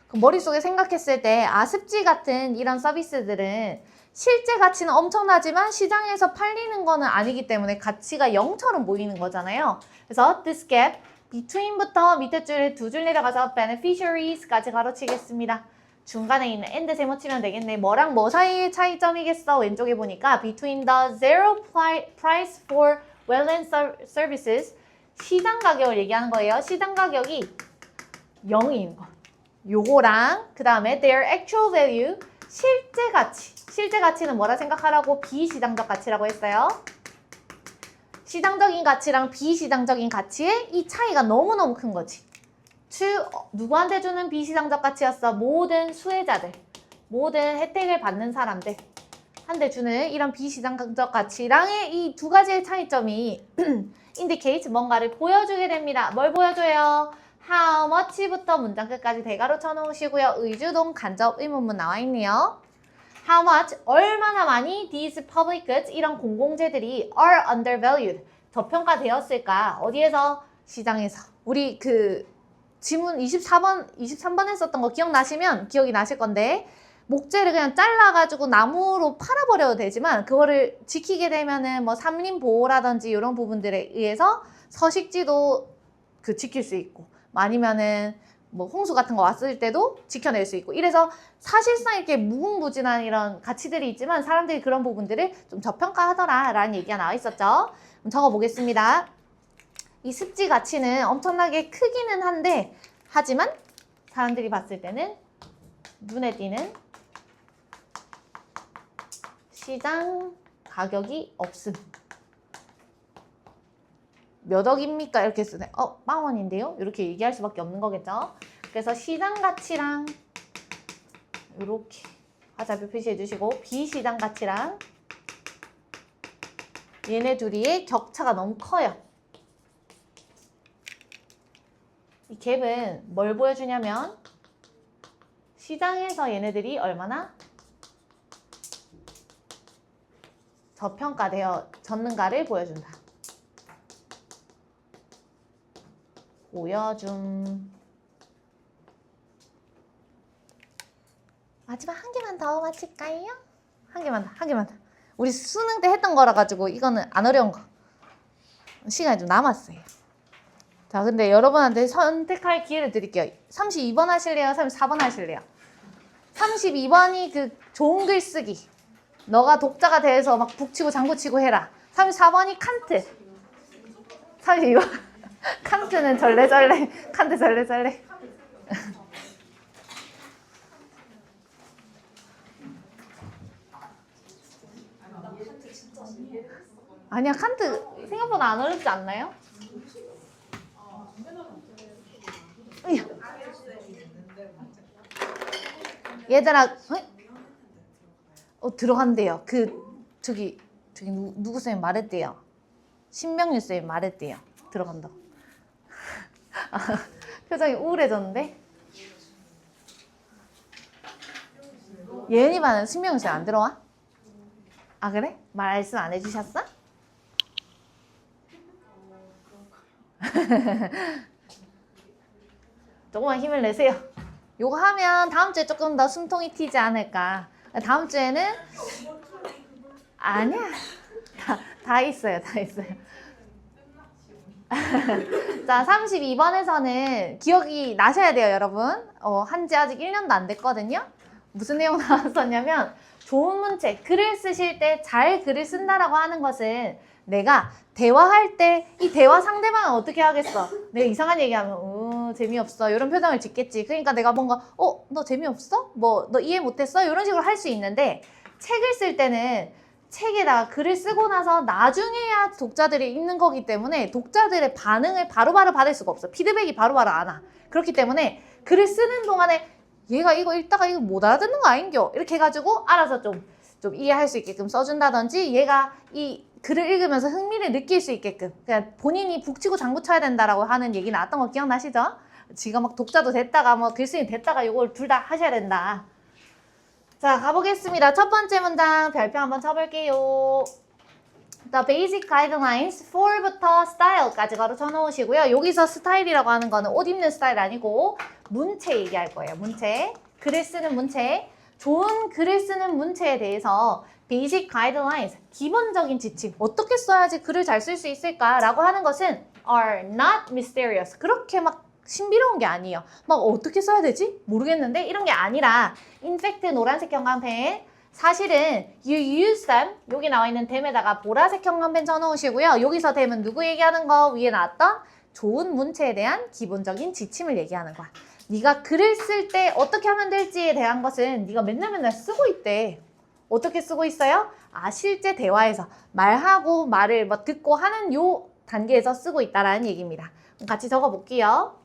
그 머릿속에 생각했을 때 습지 같은 이런 서비스들은 실제 가치는 엄청나지만 시장에서 팔리는 거는 아니기 때문에 가치가 0처럼 보이는 거잖아요. 그래서 this gap between부터 밑에 줄 두 줄 내려가서 beneficiaries까지 가로치겠습니다. 중간에 있는 and 제목 치면 되겠네. 뭐랑 뭐 사이의 차이점이겠어. 왼쪽에 보니까 between the zero price for wetland services 시장 가격을 얘기하는 거예요. 시장 가격이 0인 거. 요거랑 그 다음에 their actual value 실제 가치. 실제 가치는 뭐라 생각하라고? 비시장적 가치라고 했어요. 시장적인 가치랑 비시장적인 가치의 이 차이가 너무너무 큰 거지. 누구한테 주는 비시장적 가치였어? 모든 수혜자들, 모든 혜택을 받는 사람들 한테 주는 이런 비시장적 가치랑의 이 두 가지의 차이점이 indicate 뭔가를 보여주게 됩니다. 뭘 보여줘요? How much부터 문장 끝까지 대괄호 쳐놓으시고요. 의주동 간접 의문문 나와 있네요. How much, 얼마나 많이 these public goods, 이런 공공재들이 are undervalued, 저평가되었을까? 어디에서? 시장에서. 우리 그 지문 23번 했었던 거 기억나시면 기억이 나실 건데 목재를 그냥 잘라가지고 나무로 팔아버려도 되지만 그거를 지키게 되면은 뭐 산림보호라든지 이런 부분들에 의해서 서식지도 지킬 수 있고 아니면은 뭐 홍수 같은 거 왔을 때도 지켜낼 수 있고 이래서 사실상 이렇게 무궁무진한 이런 가치들이 있지만 사람들이 그런 부분들을 좀 저평가하더라 라는 얘기가 나와 있었죠. 적어보겠습니다. 이 습지 가치는 엄청나게 크기는 한데 하지만 사람들이 봤을 때는 눈에 띄는 시장 가격이 없음. 몇 억입니까? 이렇게 쓰네. 빵원인데요? 이렇게 얘기할 수밖에 없는 거겠죠? 그래서 시장 가치랑 이렇게 화살표 표시해 주시고 비시장 가치랑 얘네 둘이의 격차가 너무 커요. 이 갭은 뭘 보여주냐면 시장에서 얘네들이 얼마나 저평가되어졌는가를 보여준다. 보여줌. 마지막 한 개만 더 맞힐까요? 한 개만 더. 우리 수능 때 했던 거라 가지고 이거는 안 어려운 거. 시간이 좀 남았어요. 자, 근데 여러분한테 선택할 기회를 드릴게요. 32번 하실래요? 34번 하실래요? 32번이 그 좋은 글쓰기. 너가 독자가 돼서 막 북치고 장구치고 해라. 34번이 칸트. 32번. 칸트는 절레절레. 칸트 절레절레. 아니야, 칸트 생각보다 안 어렵지 않나요? 으야. 얘들아, 들어간대요. 저기 누구 쌤이 말했대요. 신명률 쌤이 말했대요. 들어간다고. 표정이 우울해졌는데? 예은이 반은 신명률 쌤 안 들어와? 아, 그래? 말씀 안 해주셨어? 조금만 힘을 내세요. 요거 하면 다음 주에 조금 더 숨통이 튀지 않을까. 다음 주에는 아니야. 다 있어요. 자, 32번에서는 기억이 나셔야 돼요, 여러분. 한지 아직 1년도 안 됐거든요. 무슨 내용 나왔었냐면 좋은 문체, 글을 쓰실 때 잘 글을 쓴다라고 하는 것은 내가 대화할 때 이 대화 상대방은 어떻게 하겠어? 내가 이상한 얘기하면 재미없어 이런 표정을 짓겠지. 그러니까 내가 뭔가 너 재미없어? 뭐 너 이해 못했어? 이런 식으로 할 수 있는데 책을 쓸 때는 책에다가 글을 쓰고 나서 나중에야 독자들이 읽는 거기 때문에 독자들의 반응을 바로바로 받을 수가 없어. 피드백이 바로바로 안 와. 그렇기 때문에 글을 쓰는 동안에 얘가 이거 읽다가 이거 못 알아듣는 거 아닌겨? 이렇게 해가지고 알아서 좀 이해할 수 있게끔 써준다든지 얘가 이 글을 읽으면서 흥미를 느낄 수 있게끔 그냥 본인이 북치고 장구쳐야 된다라고 하는 얘기 나왔던 거 기억나시죠? 지가 막 독자도 됐다가 뭐 글쓰기 됐다가 이걸 둘 다 하셔야 된다. 자, 가보겠습니다. 첫 번째 문장 별표 한번 쳐볼게요. The basic guidelines for부터 style까지 바로 쳐놓으시고요. 여기서 스타일이라고 하는 거는 옷 입는 스타일 아니고 문체 얘기할 거예요. 문체. 글을 쓰는 문체. 좋은 글을 쓰는 문체에 대해서 basic guidelines, 기본적인 지침, 어떻게 써야지 글을 잘 쓸 수 있을까라고 하는 것은 are not mysterious. 그렇게 막 신비로운 게 아니에요. 막 어떻게 써야 되지? 모르겠는데? 이런 게 아니라 in fact 노란색 형광펜 사실은 you use them 여기 나와 있는 them에다가 보라색 형광펜 쳐놓으시고요. 여기서 them은 누구 얘기하는 거? 위에 나왔던 좋은 문체에 대한 기본적인 지침을 얘기하는 거야. 네가 글을 쓸 때 어떻게 하면 될지에 대한 것은 네가 맨날 쓰고 있대. 어떻게 쓰고 있어요? 실제 대화에서 말하고 말을 뭐 듣고 하는 요 단계에서 쓰고 있다라는 얘기입니다. 같이 적어볼게요.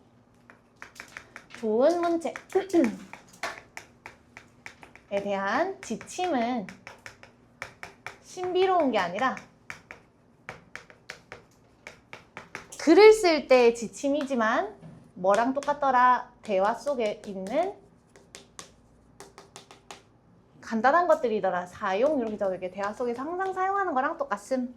좋은 문체에 대한 지침은 신비로운 게 아니라 글을 쓸 때의 지침이지만 뭐랑 똑같더라? 대화 속에 있는 간단한 것들이더라. 사용 이렇게 적을게. 대화 속에서 항상 사용하는 거랑 똑같음.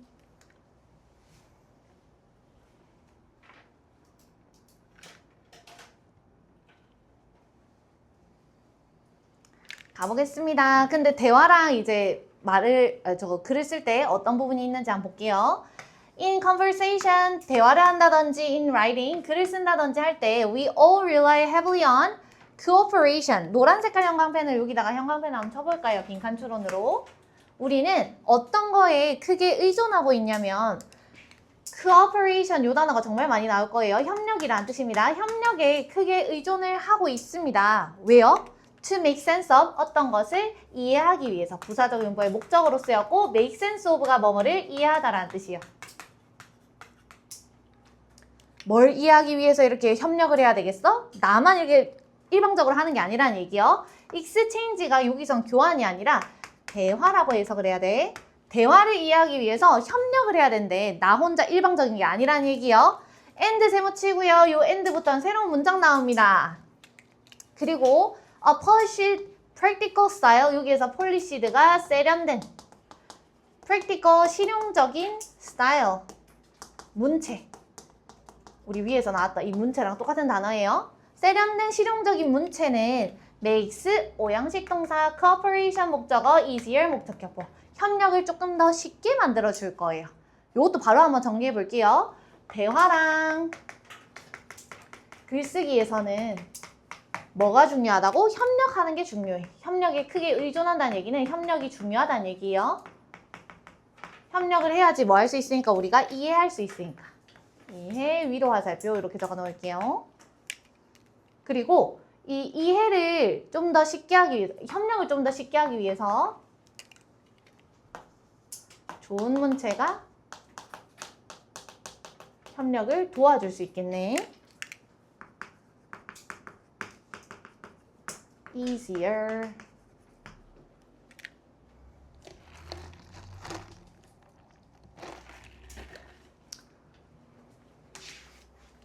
가보겠습니다. 근데 대화랑 이제 글을 쓸 때 어떤 부분이 있는지 한번 볼게요. In conversation, 대화를 한다든지 in writing, 글을 쓴다든지 할 때 we all rely heavily on cooperation. 노란 색깔 형광펜을 여기다가 형광펜을 한번 쳐볼까요? 빈칸 추론으로. 우리는 어떤 거에 크게 의존하고 있냐면 cooperation 요 단어가 정말 많이 나올 거예요. 협력이라는 뜻입니다. 협력에 크게 의존을 하고 있습니다. 왜요? To make sense of 어떤 것을 이해하기 위해서 부사적 용법의 목적으로 쓰였고 make sense of가 뭐뭐를 이해하다라는 뜻이에요. 뭘 이해하기 위해서 이렇게 협력을 해야 되겠어? 나만 이렇게 일방적으로 하는 게 아니라는 얘기요. exchange가 여기선 교환이 아니라 대화라고 해석을 해야 돼. 대화를 이해하기 위해서 협력을 해야 된대. 나 혼자 일방적인 게 아니라는 얘기요. and 세모치고요. 요 and부터는 새로운 문장 나옵니다. 그리고 a polished practical style, 여기에서 policed가 세련된 practical 실용적인 style, 문체. 우리 위에서 나왔던 이 문체랑 똑같은 단어예요. 세련된 실용적인 문체는 makes 오형식 동사 cooperation 목적어 easier 목적격보, 협력을 조금 더 쉽게 만들어 줄 거예요. 이것도 바로 한번 정리해 볼게요. 대화랑 글쓰기에서는 뭐가 중요하다고? 협력하는 게 중요해. 협력에 크게 의존한다는 얘기는 협력이 중요하다는 얘기예요. 협력을 해야지 뭐 할 수 있으니까 우리가 이해할 수 있으니까. 이해, 위로 화살표 이렇게 적어 놓을게요. 그리고 이 이해를 좀 더 쉽게 하기 위해서, 협력을 좀 더 쉽게 하기 위해서 좋은 문체가 협력을 도와줄 수 있겠네. easier.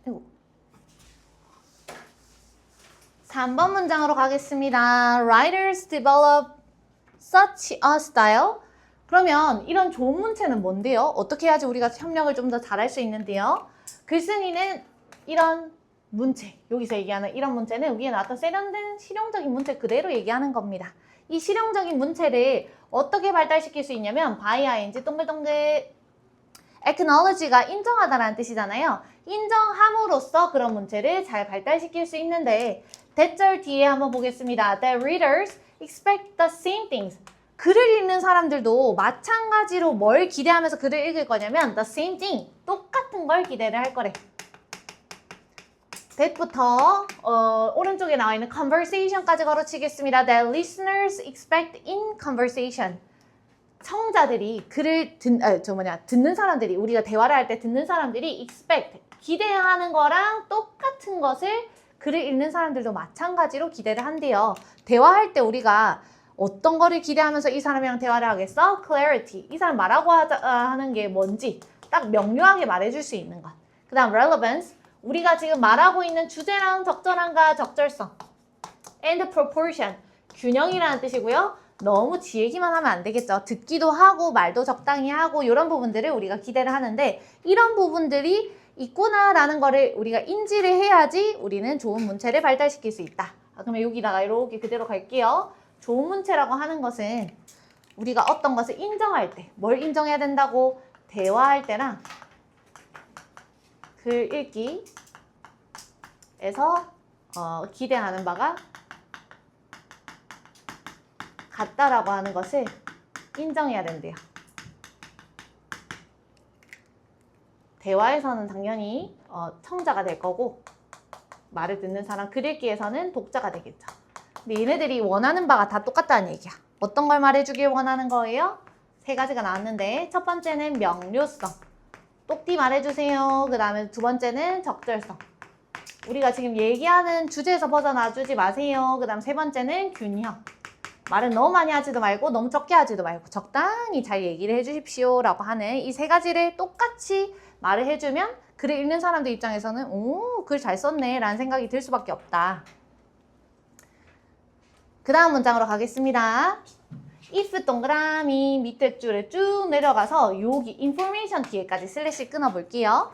아이고. 3번 문장으로 가겠습니다. Writers develop such a style. 그러면 이런 좋은 문체는 뭔데요? 어떻게 해야지 우리가 협력을 좀 더 잘할 수 있는데요? 글쓴이는 이런 문체, 여기서 얘기하는 이런 문체는 위에 나왔던 세련된 실용적인 문체 그대로 얘기하는 겁니다. 이 실용적인 문체를 어떻게 발달시킬 수 있냐면 by ing 동글동글 acknowledge가 인정하다라는 뜻이잖아요. 인정함으로써 그런 문체를 잘 발달시킬 수 있는데 대절 뒤에 한번 보겠습니다. The readers expect the same things. 글을 읽는 사람들도 마찬가지로 뭘 기대하면서 글을 읽을 거냐면 the same thing, 똑같은 걸 기대를 할 거래. that부터 오른쪽에 나와 있는 conversation까지 걸어치겠습니다. That listeners expect in conversation. 청자들이 글을 듣는 사람들이, 우리가 대화를 할 때 듣는 사람들이 expect, 기대하는 거랑 똑같은 것을 글을 읽는 사람들도 마찬가지로 기대를 한대요. 대화할 때 우리가 어떤 거를 기대하면서 이 사람이랑 대화를 하겠어? clarity. 이 사람 말하고 하는 게 뭔지 딱 명료하게 말해줄 수 있는 것. 그 다음 relevance. 우리가 지금 말하고 있는 주제랑 적절함과 적절성. and proportion. 균형이라는 뜻이고요. 너무 지 얘기만 하면 안 되겠죠. 듣기도 하고 말도 적당히 하고 이런 부분들을 우리가 기대를 하는데 이런 부분들이 있구나라는 거를 우리가 인지를 해야지 우리는 좋은 문체를 발달시킬 수 있다. 그러면 여기다가 이렇게 그대로 갈게요. 좋은 문체라고 하는 것은 우리가 어떤 것을 인정할 때, 뭘 인정해야 된다고? 대화할 때랑 글 읽기에서 기대하는 바가 같다라고 하는 것을 인정해야 된대요. 대화에서는 당연히 청자가 될 거고 말을 듣는 사람, 글 읽기에서는 독자가 되겠죠. 근데 얘네들이 원하는 바가 다 똑같다는 얘기야. 어떤 걸 말해주길 원하는 거예요? 세 가지가 나왔는데 첫 번째는 명료성. 똑띠 말해주세요. 그 다음에 두 번째는 적절성. 우리가 지금 얘기하는 주제에서 벗어나주지 마세요. 그 다음 세 번째는 균형. 말은 너무 많이 하지도 말고 너무 적게 하지도 말고 적당히 잘 얘기를 해주십시오 라고 하는 이 세 가지를 똑같이 말을 해주면 글을 읽는 사람들 입장에서는 오, 글 잘 썼네 라는 생각이 들 수밖에 없다. 그 다음 문장으로 가겠습니다. if 동그라미 밑에 줄에 쭉 내려가서 여기 information 뒤에까지 슬래시 끊어볼게요.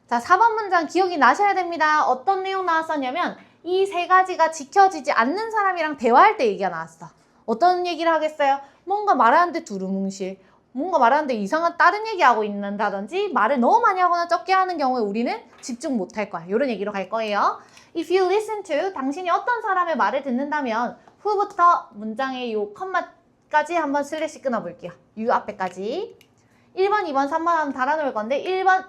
자, 4번 문장 기억이 나셔야 됩니다. 어떤 내용 나왔었냐면 이 세 가지가 지켜지지 않는 사람이랑 대화할 때 얘기가 나왔어. 어떤 얘기를 하겠어요? 뭔가 말하는데 두루뭉실, 뭔가 말하는데 이상한 다른 얘기하고 있는다든지 말을 너무 많이 하거나 적게 하는 경우에 우리는 집중 못할 거야. 이런 얘기로 갈 거예요. If you listen to, 당신이 어떤 사람의 말을 듣는다면 who부터 문장의 요 컴마까지 한번 슬래시 끊어볼게요. you 앞에까지. 1번, 2번, 3번 하면 달아놓을 건데 1번,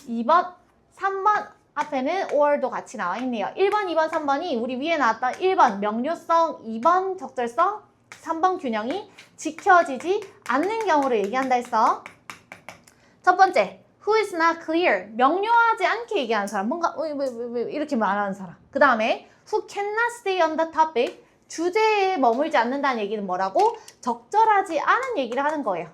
2번, 3번 앞에는 or도 같이 나와 있네요. 1번, 2번, 3번이 우리 위에 나왔던 1번 명료성, 2번 적절성, 3번 균형이 지켜지지 않는 경우를 얘기한다 했어. 첫 번째, who is not clear. 명료하지 않게 얘기하는 사람. 뭔가 왜 이렇게 말하는 사람. 그 다음에 who cannot stay on the topic. 주제에 머물지 않는다는 얘기는 뭐라고? 적절하지 않은 얘기를 하는 거예요.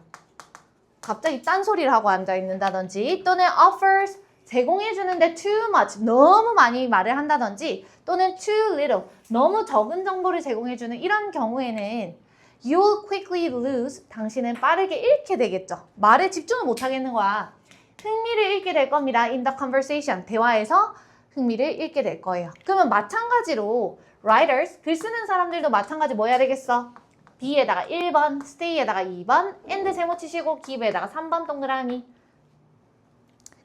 갑자기 딴소리를 하고 앉아있는다든지 또는 offers, 제공해주는데 too much, 너무 많이 말을 한다든지 또는 too little, 너무 적은 정보를 제공해주는 이런 경우에는 you will quickly lose, 당신은 빠르게 잃게 되겠죠. 말에 집중을 못하겠는 거야. 흥미를 잃게 될 겁니다. in the conversation, 대화에서 흥미를 잃게 될 거예요. 그러면 마찬가지로 writers, 글 쓰는 사람들도 마찬가지 뭐 해야 되겠어? B에다가 1번, stay에다가 2번, and 세모 치시고 keep에다가 3번 동그라미.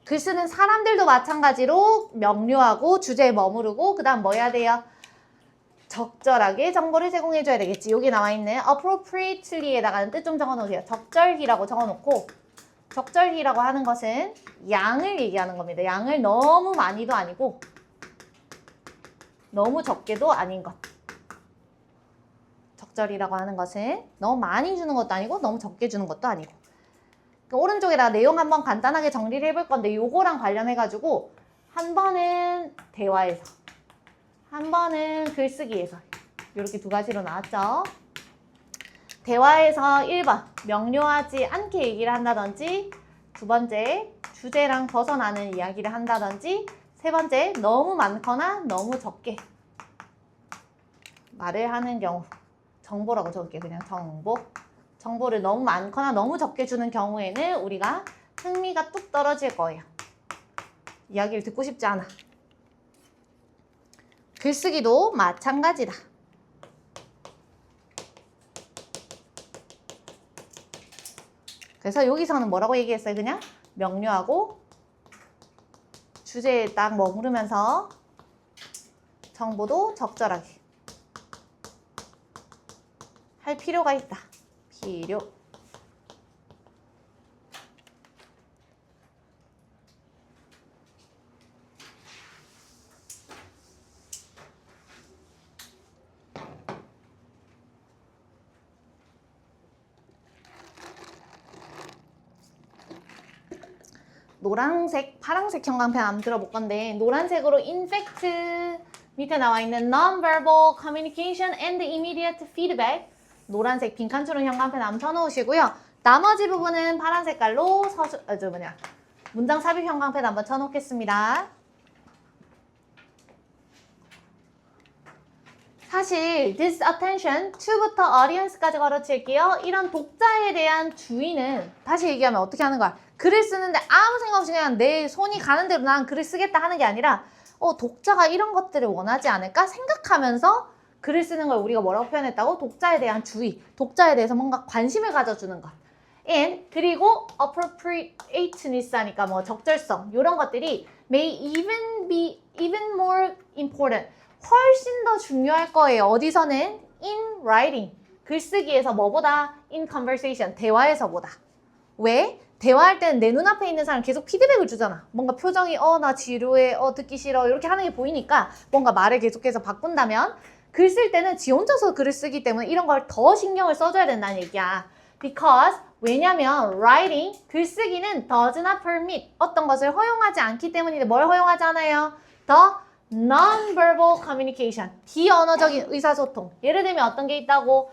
글 쓰는 사람들도 마찬가지로 명료하고 주제에 머무르고 그 다음 뭐 해야 돼요? 적절하게 정보를 제공해줘야 되겠지. 여기 나와있는 appropriately에다가는 뜻 좀 적어놓으세요. 적절히라고 적어놓고 적절히라고 하는 것은 양을 얘기하는 겁니다. 양을 너무 많이도 아니고 너무 적게도 아닌 것. 적절이라고 하는 것은 너무 많이 주는 것도 아니고 너무 적게 주는 것도 아니고. 그러니까 오른쪽에다가 내용 한번 간단하게 정리를 해볼 건데 요거랑 관련해가지고 한 번은 대화에서 한 번은 글쓰기에서 이렇게 두 가지로 나왔죠. 대화에서 1번 명료하지 않게 얘기를 한다든지 두 번째 주제랑 벗어나는 이야기를 한다든지 세 번째 너무 많거나 너무 적게 말을 하는 경우 정보라고 적을게요. 그냥 정보를 너무 많거나 너무 적게 주는 경우에는 우리가 흥미가 뚝 떨어질 거예요. 이야기를 듣고 싶지 않아. 글쓰기도 마찬가지다. 그래서 여기서는 뭐라고 얘기했어요? 그냥 명료하고 주제에 딱 머무르면서 정보도 적절하게 할 필요가 있다. 필요. 노란색, 파란색 형광펜 한번 들어볼 건데 노란색으로 in fact 밑에 나와 있는 non-verbal communication and immediate feedback 노란색 빈칸추론 형광펜 한번 쳐놓으시고요. 나머지 부분은 파란 색깔로 문장 삽입 형광펜 한번 쳐놓겠습니다. 사실 this attention to부터 audience까지 걸어칠게요. 이런 독자에 대한 주의는 다시 얘기하면 어떻게 하는 거야? 글을 쓰는데 아무 생각 없이 그냥 내 손이 가는 대로 난 글을 쓰겠다 하는 게 아니라 독자가 이런 것들을 원하지 않을까 생각하면서 글을 쓰는 걸 우리가 뭐라고 표현했다고? 독자에 대한 주의, 독자에 대해서 뭔가 관심을 가져주는 것. and 그리고 appropriateness 하니까 뭐 적절성 이런 것들이 may even be even more important 훨씬 더 중요할 거예요. 어디서는? in writing 글쓰기에서 뭐보다? in conversation 대화에서보다. 왜? 대화할 때는 내 눈앞에 있는 사람 계속 피드백을 주잖아. 뭔가 표정이 나 지루해, 듣기 싫어 이렇게 하는 게 보이니까 뭔가 말을 계속해서 바꾼다면 글 쓸 때는 지 혼자서 글을 쓰기 때문에 이런 걸 더 신경을 써줘야 된다는 얘기야. Because 왜냐면 writing 글쓰기는 does not permit 어떤 것을 허용하지 않기 때문인데 뭘 허용하지 않아요? The non-verbal communication 비언어적인 의사소통. 예를 들면 어떤 게 있다고?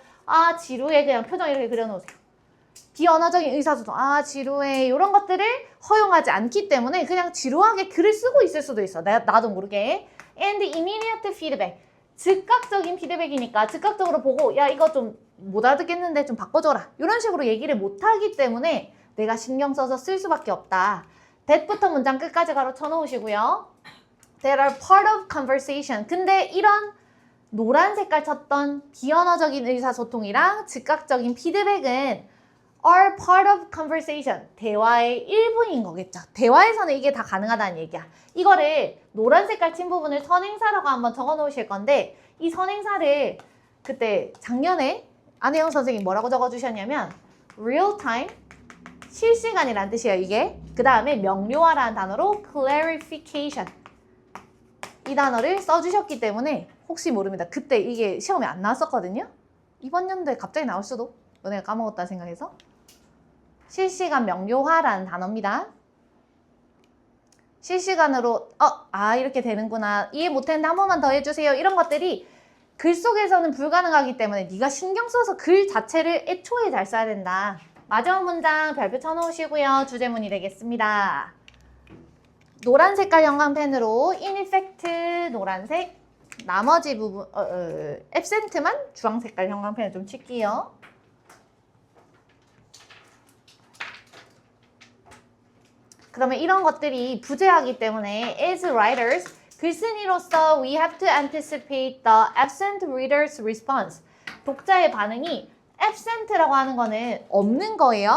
지루해 그냥 표정 이렇게 그려놓으세요. 비언어적인 의사소통, 지루해 이런 것들을 허용하지 않기 때문에 그냥 지루하게 글을 쓰고 있을 수도 있어. 나도 모르게. And immediate feedback, 즉각적인 피드백이니까 즉각적으로 보고 야 이거 좀 못 알아듣겠는데 좀 바꿔줘라 이런 식으로 얘기를 못하기 때문에 내가 신경 써서 쓸 수밖에 없다. that부터 문장 끝까지 가로 쳐놓으시고요. That are part of conversation. 근데 이런 노란 색깔 쳤던 비언어적인 의사소통이랑 즉각적인 피드백은 are part of conversation. 대화의 일부인 거겠죠. 대화에서는 이게 다 가능하다는 얘기야. 이거를 노란 색깔 친 부분을 선행사라고 한번 적어 놓으실 건데 이 선행사를 그때 작년에 안혜영 선생님이 뭐라고 적어 주셨냐면 real time, 실시간이라는 뜻이에요. 이게. 그 다음에 명료화라는 단어로 clarification. 이 단어를 써주셨기 때문에 혹시 모릅니다. 그때 이게 시험에 안 나왔었거든요. 이번 연도에 갑자기 나올 수도. 너네가 까먹었다 생각해서. 실시간 명료화라는 단어입니다. 실시간으로 이렇게 되는구나. 이해 못했는데 한 번만 더 해주세요. 이런 것들이 글 속에서는 불가능하기 때문에 네가 신경 써서 글 자체를 애초에 잘 써야 된다. 마지막 문장 별표 쳐놓으시고요. 주제문이 되겠습니다. 노란 색깔 형광펜으로 in effect 노란색, 나머지 부분 absent만 주황 색깔 형광펜을 좀 칠게요. 그러면 이런 것들이 부재하기 때문에 as writers, 글쓴이로서 we have to anticipate the absent reader's response. 독자의 반응이 absent라고 하는 거는 없는 거예요.